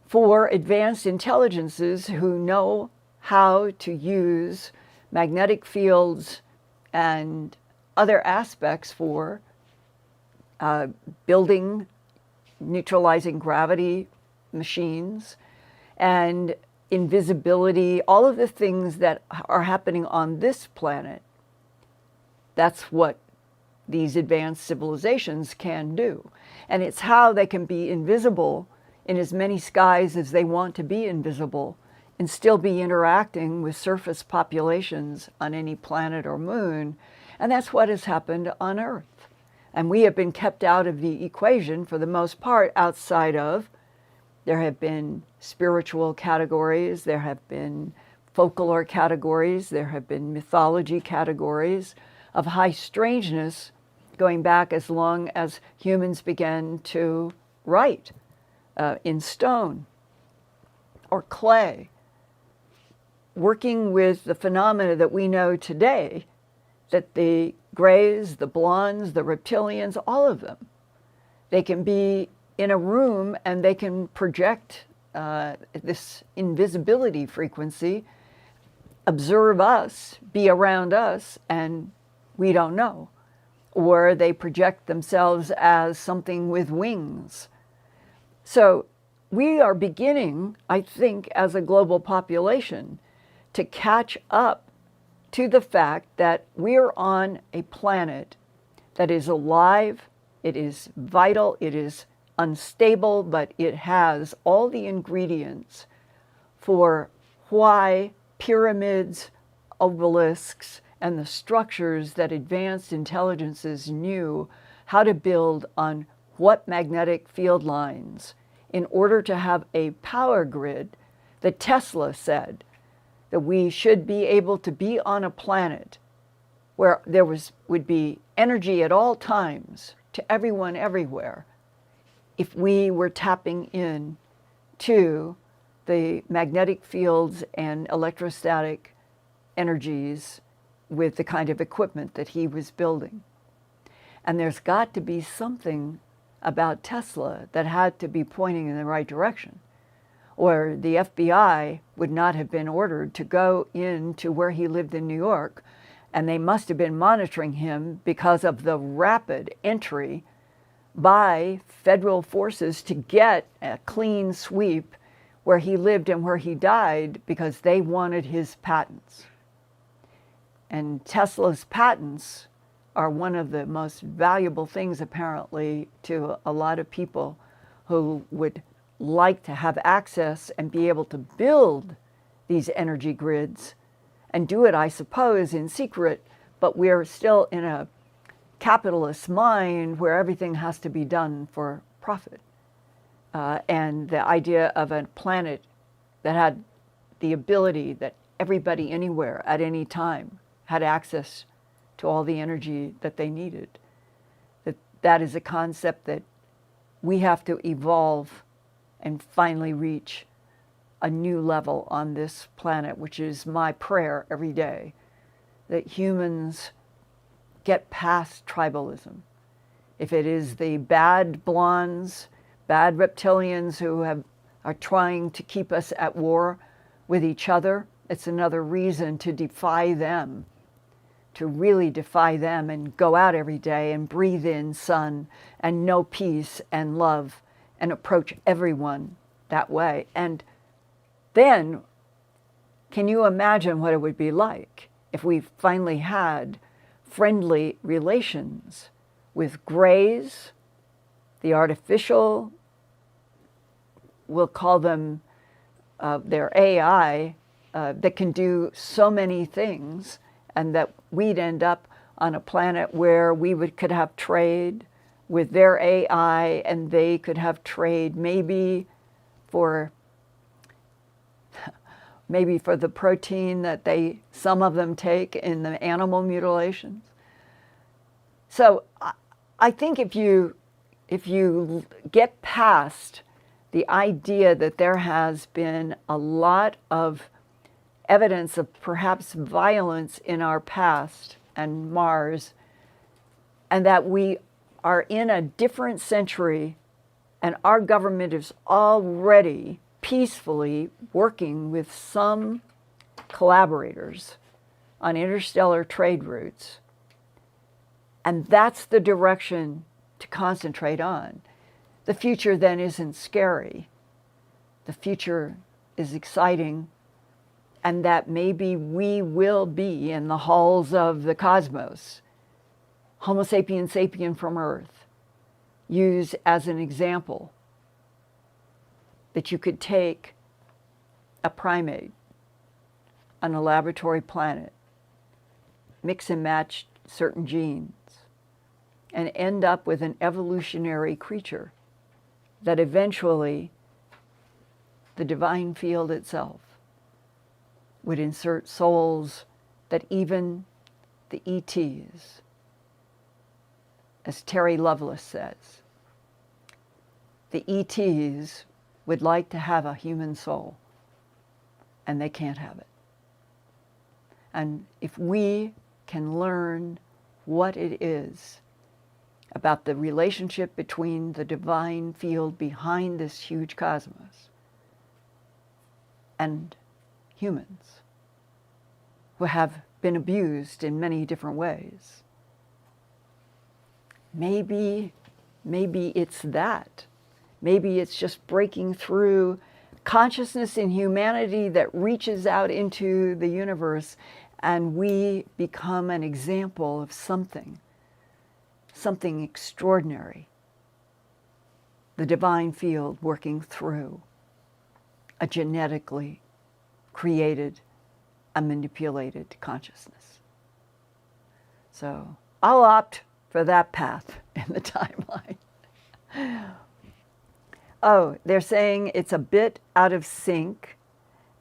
for advanced intelligences who know how to use magnetic fields and other aspects for building neutralizing gravity machines and invisibility, all of the things that are happening on this planet. That's what these advanced civilizations can do. And it's how they can be invisible in as many skies as they want to be invisible and still be interacting with surface populations on any planet or moon. And that's what has happened on Earth. And we have been kept out of the equation for the most part. Outside of, there have been spiritual categories, there have been folklore categories, there have been mythology categories of high strangeness going back as long as humans began to write in stone or clay, working with the phenomena that we know today, that the grays, the blondes, the reptilians, all of them, they can be in a room and they can project this invisibility frequency, observe us, be around us, and we don't know. Or they project themselves as something with wings. So we are beginning, I think, as a global population, to catch up to the fact that we're on a planet that is alive, it is vital, it is unstable, but it has all the ingredients for why pyramids, obelisks, and the structures that advanced intelligences knew how to build on what magnetic field lines in order to have a power grid that Tesla said that we should be able to be on a planet where there would be energy at all times to everyone everywhere if we were tapping in to the magnetic fields and electrostatic energies with the kind of equipment that he was building. And there's got to be something about Tesla that had to be pointing in the right direction, or the FBI would not have been ordered to go into where he lived in New York, and they must have been monitoring him because of the rapid entry by federal forces to get a clean sweep where he lived and where he died because they wanted his patents. And Tesla's patents are one of the most valuable things, apparently, to a lot of people who would like to have access and be able to build these energy grids and do it, I suppose, in secret, but we're still in a capitalist mind where everything has to be done for profit. And the idea of a planet that had the ability that everybody anywhere at any time had access to all the energy that they needed, that is a concept that we have to evolve and finally reach a new level on this planet, which is my prayer every day, that humans get past tribalism. If it is the bad blondes, bad reptilians who are trying to keep us at war with each other, it's another reason to defy them, to really defy them and go out every day and breathe in sun and know peace and love and approach everyone that way. And then Can you imagine what it would be like if we finally had friendly relations with grays, the artificial, we'll call them their AI, that can do so many things, and that we'd end up on a planet where could have trade with their AI, and they could have trade maybe for the protein that some of them take in the animal mutilations. So I think if you get past the idea that there has been a lot of evidence of perhaps violence in our past and Mars, and that we are in a different century, and our government is already peacefully working with some collaborators on interstellar trade routes, and that's the direction to concentrate on. The future then isn't scary. The future is exciting, and that maybe we will be in the halls of the cosmos. Homo sapiens sapien from Earth, used as an example that you could take a primate on a laboratory planet, mix and match certain genes, and end up with an evolutionary creature that eventually the divine field itself would insert souls that even the ETs, as Terry Lovelace says, the ETs would like to have a human soul, and they can't have it. And if we can learn what it is about the relationship between the divine field behind this huge cosmos and humans who have been abused in many different ways, maybe it's that. Maybe it's just breaking through consciousness in humanity that reaches out into the universe, and we become an example of something extraordinary. The divine field working through a genetically created and manipulated consciousness. So I'll opt for that path in the timeline. Oh, they're saying it's a bit out of sync,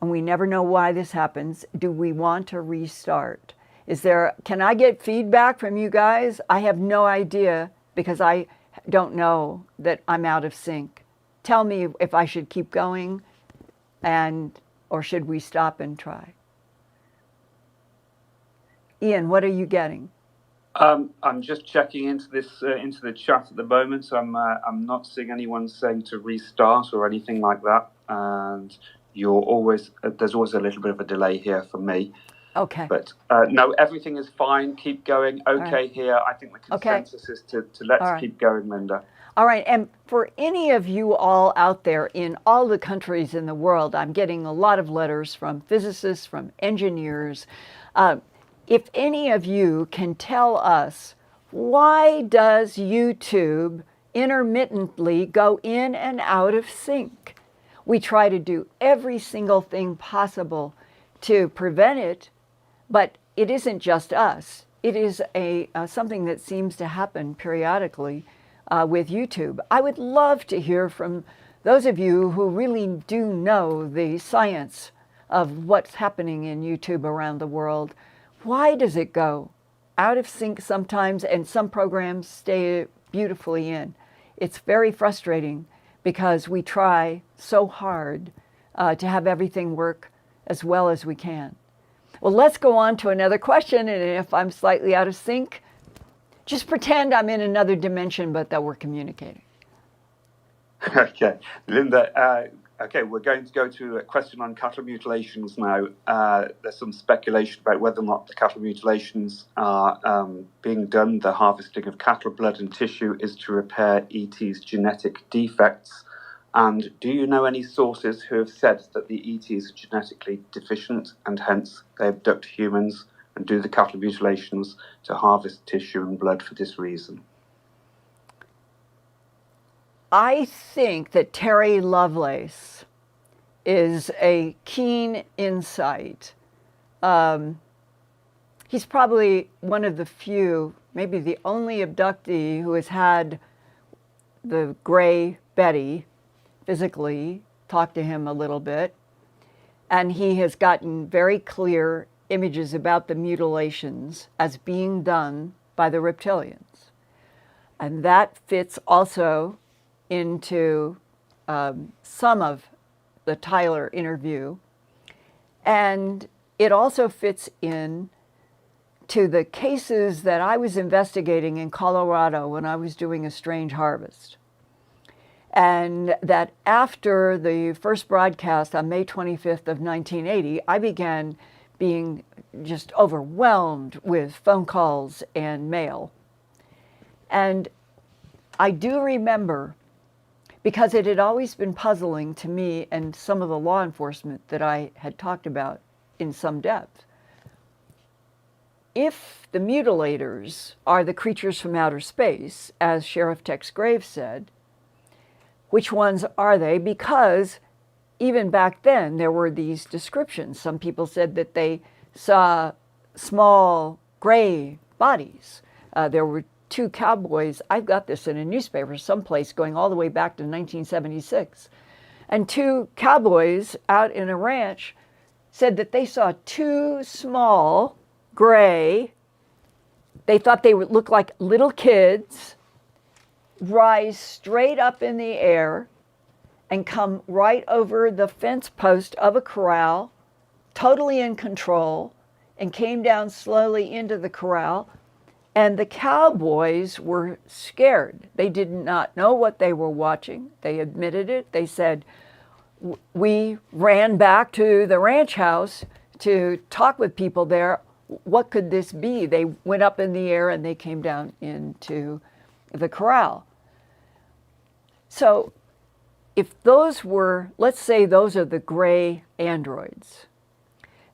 and we never know why this happens. Do we want to restart? Can I get feedback from you guys? I have no idea, because I don't know that I'm out of sync. Tell me if I should keep going, or should we stop and try? Ian, what are you getting? I'm just checking into the chat at the moment. So I'm not seeing anyone saying to restart or anything like that. And there's always a little bit of a delay here for me. Okay. But no, everything is fine. Keep going. Okay, right. Here. I think the consensus is to let's keep going, Linda. All right. And for any of you all out there in all the countries in the world, I'm getting a lot of letters from physicists, from engineers. If any of you can tell us, why does YouTube intermittently go in and out of sync? We try to do every single thing possible to prevent it, but it isn't just us. It is something that seems to happen periodically with YouTube. I would love to hear from those of you who really do know the science of what's happening in YouTube around the world. Why does it go out of sync sometimes, and some programs stay beautifully in? It's very frustrating, because we try so hard to have everything work as well as we can. Well, let's go on to another question, and if I'm slightly out of sync, just pretend I'm in another dimension, but that we're communicating. Okay, Linda, okay, we're going to go to a question on cattle mutilations now. There's some speculation about whether or not the cattle mutilations are being done. The harvesting of cattle blood and tissue is to repair ET's genetic defects. And do you know any sources who have said that the ETs are genetically deficient and hence they abduct humans and do the cattle mutilations to harvest tissue and blood for this reason? I think that Terry Lovelace is a keen insight. He's probably one of the few, maybe the only abductee who has had the gray Betty physically talk to him a little bit. And he has gotten very clear images about the mutilations as being done by the reptilians. And that fits also into some of the Tyler interview. And it also fits in to the cases that I was investigating in Colorado when I was doing A Strange Harvest. And that after the first broadcast on May 25th of 1980, I began being just overwhelmed with phone calls and mail. And I do remember, because it had always been puzzling to me and some of the law enforcement that I had talked about in some depth, if the mutilators are the creatures from outer space, as Sheriff Tex Graves said, which ones are they? Because even back then there were these descriptions. Some people said that they saw small gray bodies. There were two cowboys, I've got this in a newspaper someplace going all the way back to 1976, and two cowboys out in a ranch said that they saw two small gray, they thought they would look like little kids, rise straight up in the air and come right over the fence post of a corral, totally in control, and came down slowly into the corral. And the cowboys were scared. They did not know what they were watching. They admitted it. They said, we ran back to the ranch house to talk with people there. What could this be? They went up in the air and they came down into the corral. So if those were, let's say those are the gray androids.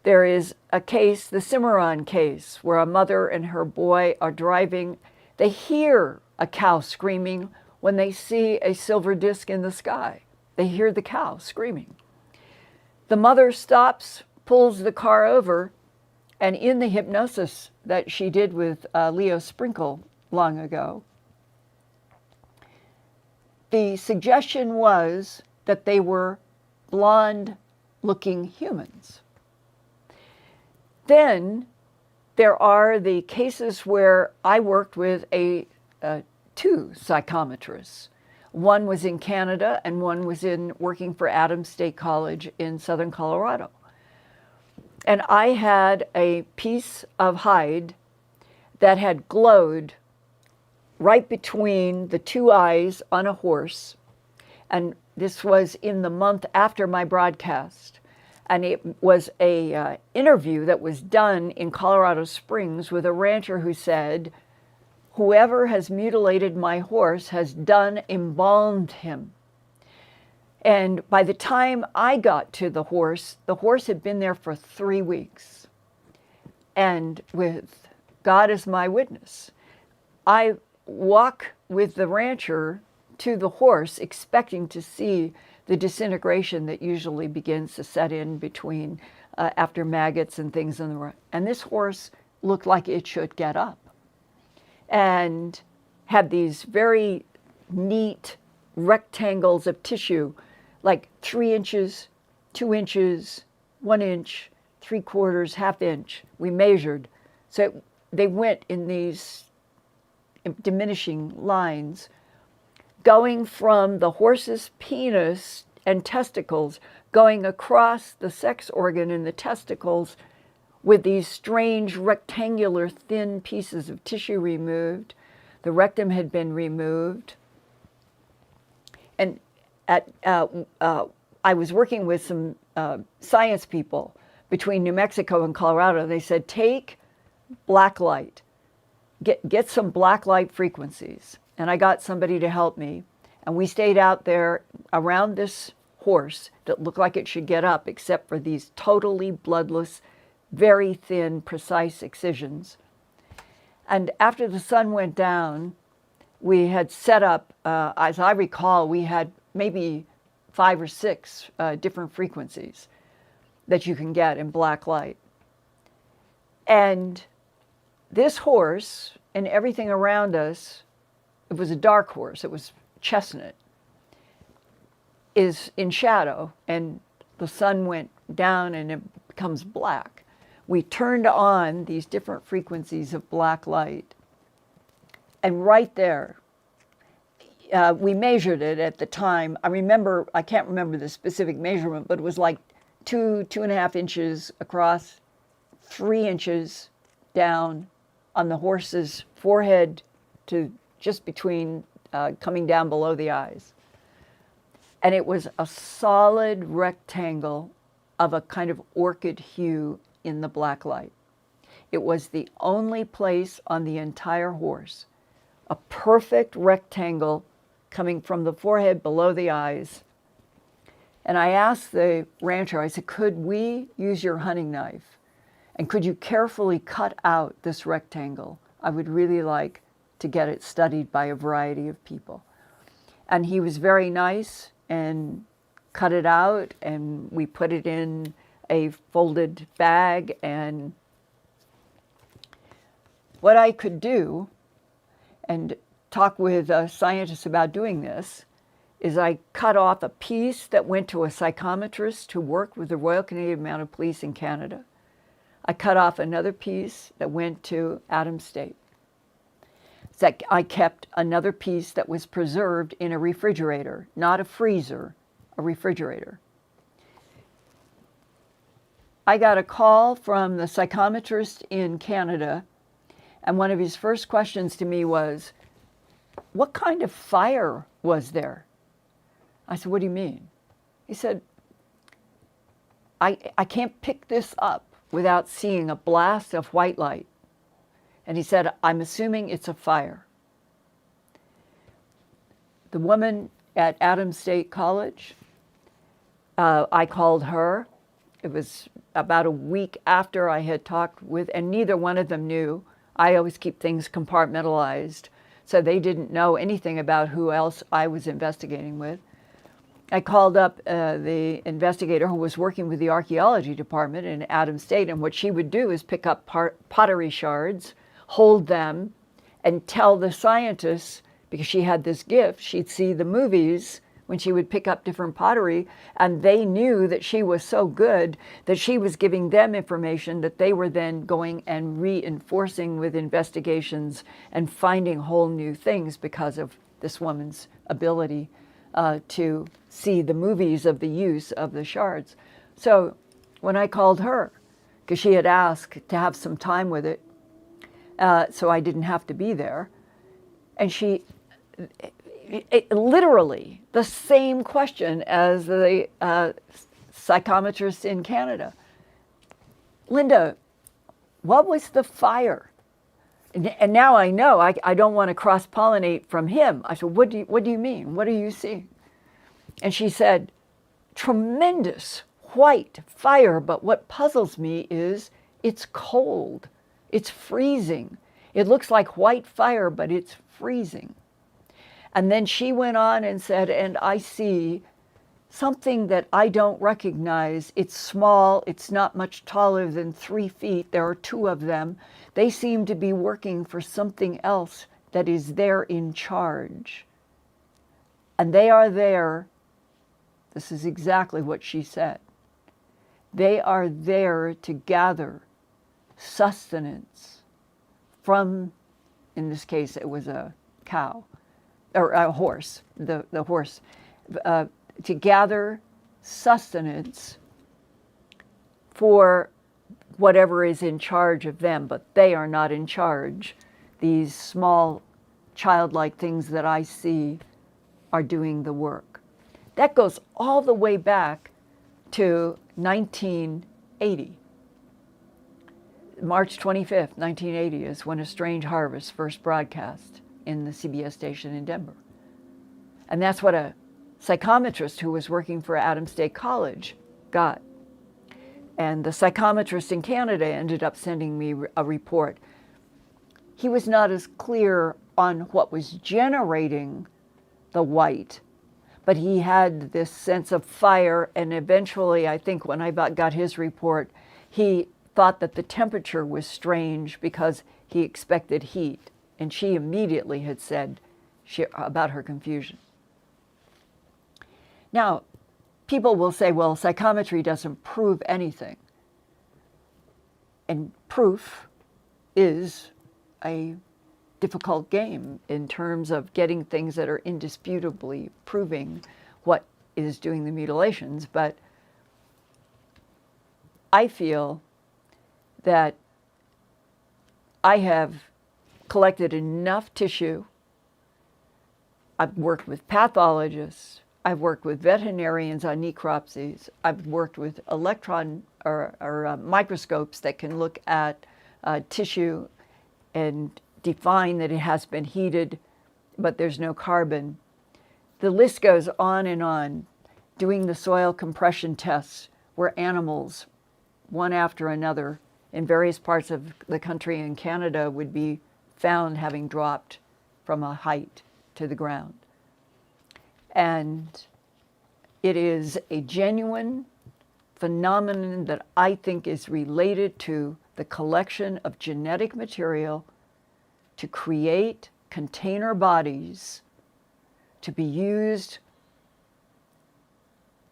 There is a case, the Cimarron case, where a mother and her boy are driving. They hear a cow screaming when they see a silver disc in the sky. They hear the cow screaming. The mother stops, pulls the car over, and in the hypnosis that she did with Leo Sprinkle long ago, the suggestion was that they were blonde-looking humans. Then there are the cases where I worked with two psychometrists. One was in Canada and one was working for Adams State College in southern Colorado. And I had a piece of hide that had glowed right between the two eyes on a horse. And this was in the month after my broadcast. And it was a interview that was done in Colorado Springs with a rancher who said, whoever has mutilated my horse has done embalmed him. And by the time I got to the horse had been there for 3 weeks. And with God as my witness, I walk with the rancher to the horse expecting to see the disintegration that usually begins to set in between after maggots and things in the and this horse looked like it should get up and had these very neat rectangles of tissue, like 3 inches, 2 inches, 1 inch, 3/4, ½ inch. We measured. So they went in these diminishing lines, going from the horse's penis and testicles, going across the sex organ in the testicles with these strange rectangular thin pieces of tissue removed. The rectum had been removed. And I was working with some science people between New Mexico and Colorado. They said, take black light, get some black light frequencies. And I got somebody to help me. And we stayed out there around this horse that looked like it should get up, except for these totally bloodless, very thin, precise excisions. And after the sun went down, we had set up, as I recall, we had maybe 5 or 6 different frequencies that you can get in black light. And this horse and everything around us, it was a dark horse, it was chestnut, is in shadow, and the sun went down and it becomes black. We turned on these different frequencies of black light, and right there, we measured it at the time. I can't remember the specific measurement, but it was like 2.5 inches across, 3 inches down on the horse's forehead to just between coming down below the eyes. And it was a solid rectangle of a kind of orchid hue in the black light. It was the only place on the entire horse, a perfect rectangle coming from the forehead below the eyes. And I asked the rancher, I said, could we use your hunting knife? And could you carefully cut out this rectangle? I would really like to get it studied by a variety of people. And he was very nice and cut it out, and we put it in a folded bag. And what I could do, and talk with scientists about doing this, is I cut off a piece that went to a psychometrist who worked with the Royal Canadian Mounted Police in Canada. I cut off another piece that went to Adams State. So I kept another piece that was preserved in a refrigerator, not a freezer, a refrigerator. I got a call from the psychometrist in Canada, and one of his first questions to me was, what kind of fire was there? I said, what do you mean? He said, I can't pick this up without seeing a blast of white light. And he said, I'm assuming it's a fire. The woman at Adams State College, I called her. It was about a week after I had talked with, and neither one of them knew. I always keep things compartmentalized, so they didn't know anything about who else I was investigating with. I called up the investigator who was working with the archaeology department in Adams State, and what she would do is pick up pottery shards, hold them, and tell the scientists, because she had this gift, she'd see the movies when she would pick up different pottery, and they knew that she was so good that she was giving them information that they were then going and reinforcing with investigations and finding whole new things because of this woman's ability to see the movies of the use of the shards. So when I called her, because she had asked to have some time with it, so I didn't have to be there, and it literally the same question as the psychometrist in Canada. Linda, what was the fire? And now I know I don't want to cross-pollinate from him. I said, what do you mean? What do you see? And she said, tremendous white fire, but what puzzles me is it's cold. It's freezing. It looks like white fire, but it's freezing. And then she went on and said, and I see something that I don't recognize. It's small. It's not much taller than 3 feet. There are 2 of them. They seem to be working for something else that is there in charge. And they are there. This is exactly what she said. They are there to gather sustenance from, in this case, it was a cow, or a horse, the horse, to gather sustenance for whatever is in charge of them, but they are not in charge. These small childlike things that I see are doing the work. That goes all the way back to 1980. March 25th, 1980 is when A Strange Harvest first broadcast in the CBS station in Denver. And that's what a psychometrist who was working for Adams State College got. And the psychometrist in Canada ended up sending me a report. He was not as clear on what was generating the white, but he had this sense of fire, and eventually, I think when I got his report, he thought that the temperature was strange because he expected heat, and she immediately had said about her confusion. Now, people will say, well, psychometry doesn't prove anything. And proof is a difficult game in terms of getting things that are indisputably proving what is doing the mutilations. But I feel that I have collected enough tissue. I've worked with pathologists. I've worked with veterinarians on necropsies. I've worked with electron or microscopes that can look at tissue and define that it has been heated, but there's no carbon. The list goes on and on. Doing the soil compression tests where animals, one after another, in various parts of the country and Canada would be found having dropped from a height to the ground. And it is a genuine phenomenon that I think is related to the collection of genetic material to create container bodies to be used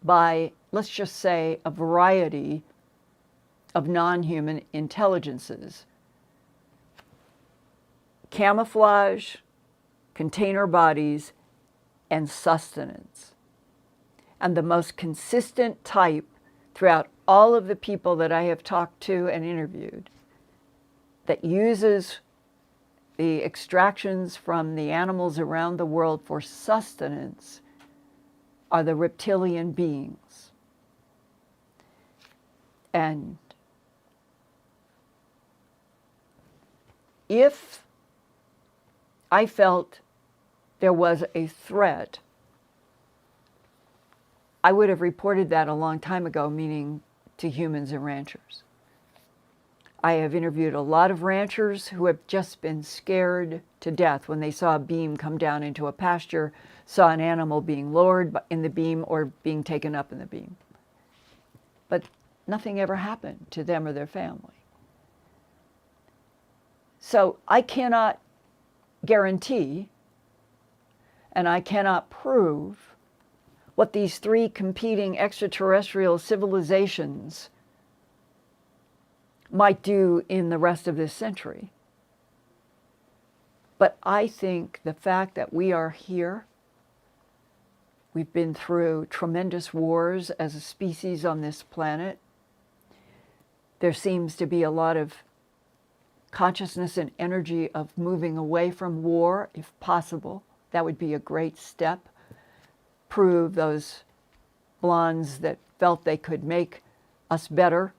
by, let's just say, a variety of non-human intelligences. Camouflage, container bodies, and sustenance. And the most consistent type throughout all of the people that I have talked to and interviewed that uses the extractions from the animals around the world for sustenance are the reptilian beings. And if I felt there was a threat, I would have reported that a long time ago, meaning to humans and ranchers. I have interviewed a lot of ranchers who have just been scared to death when they saw a beam come down into a pasture, saw an animal being lowered in the beam or being taken up in the beam. But nothing ever happened to them or their family. So I cannot guarantee, and I cannot prove what these three competing extraterrestrial civilizations might do in the rest of this century. But I think the fact that we are here, we've been through tremendous wars as a species on this planet. There seems to be a lot of consciousness and energy of moving away from war, if possible. That would be a great step. Prove those blondes that felt they could make us better.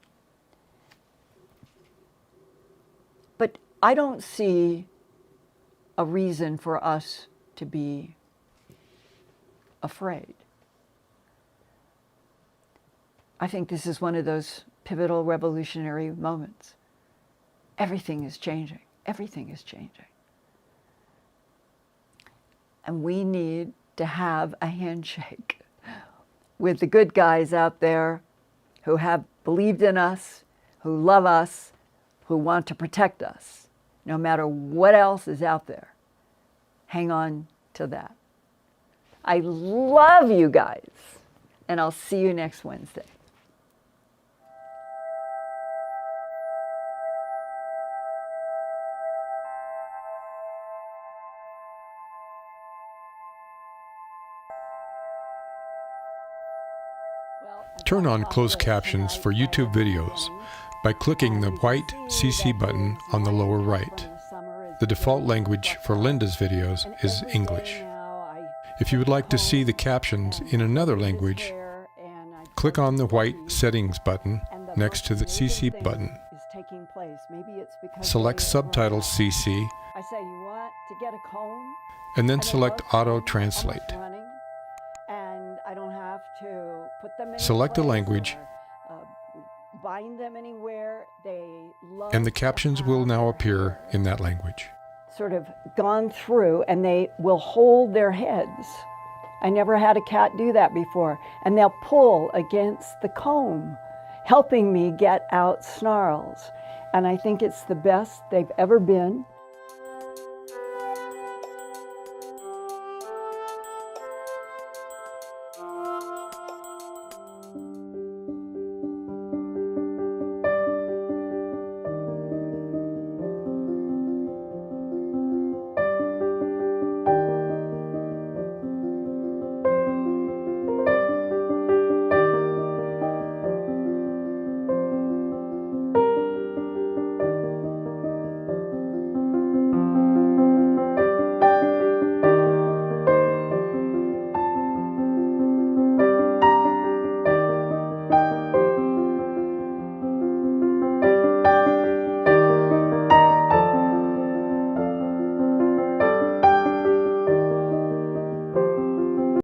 But I don't see a reason for us to be afraid. I think this is one of those pivotal revolutionary moments. Everything is changing. Everything is changing. And we need to have a handshake with the good guys out there who have believed in us, who love us, who want to protect us, no matter what else is out there. Hang on to that. I love you guys, and I'll see you next Wednesday. Turn on closed captions for YouTube videos by clicking the white CC button on the lower right. The default language for Linda's videos is English. If you would like to see the captions in another language, click on the white settings button next to the CC button. Select Subtitles CC and then select Auto Translate. Select a language, bind them anywhere. They love and the captions will now appear in that language. sort of gone through, and they will hold their heads. I never had a cat do that before. And they'll pull against the comb, helping me get out snarls. And I think it's the best they've ever been.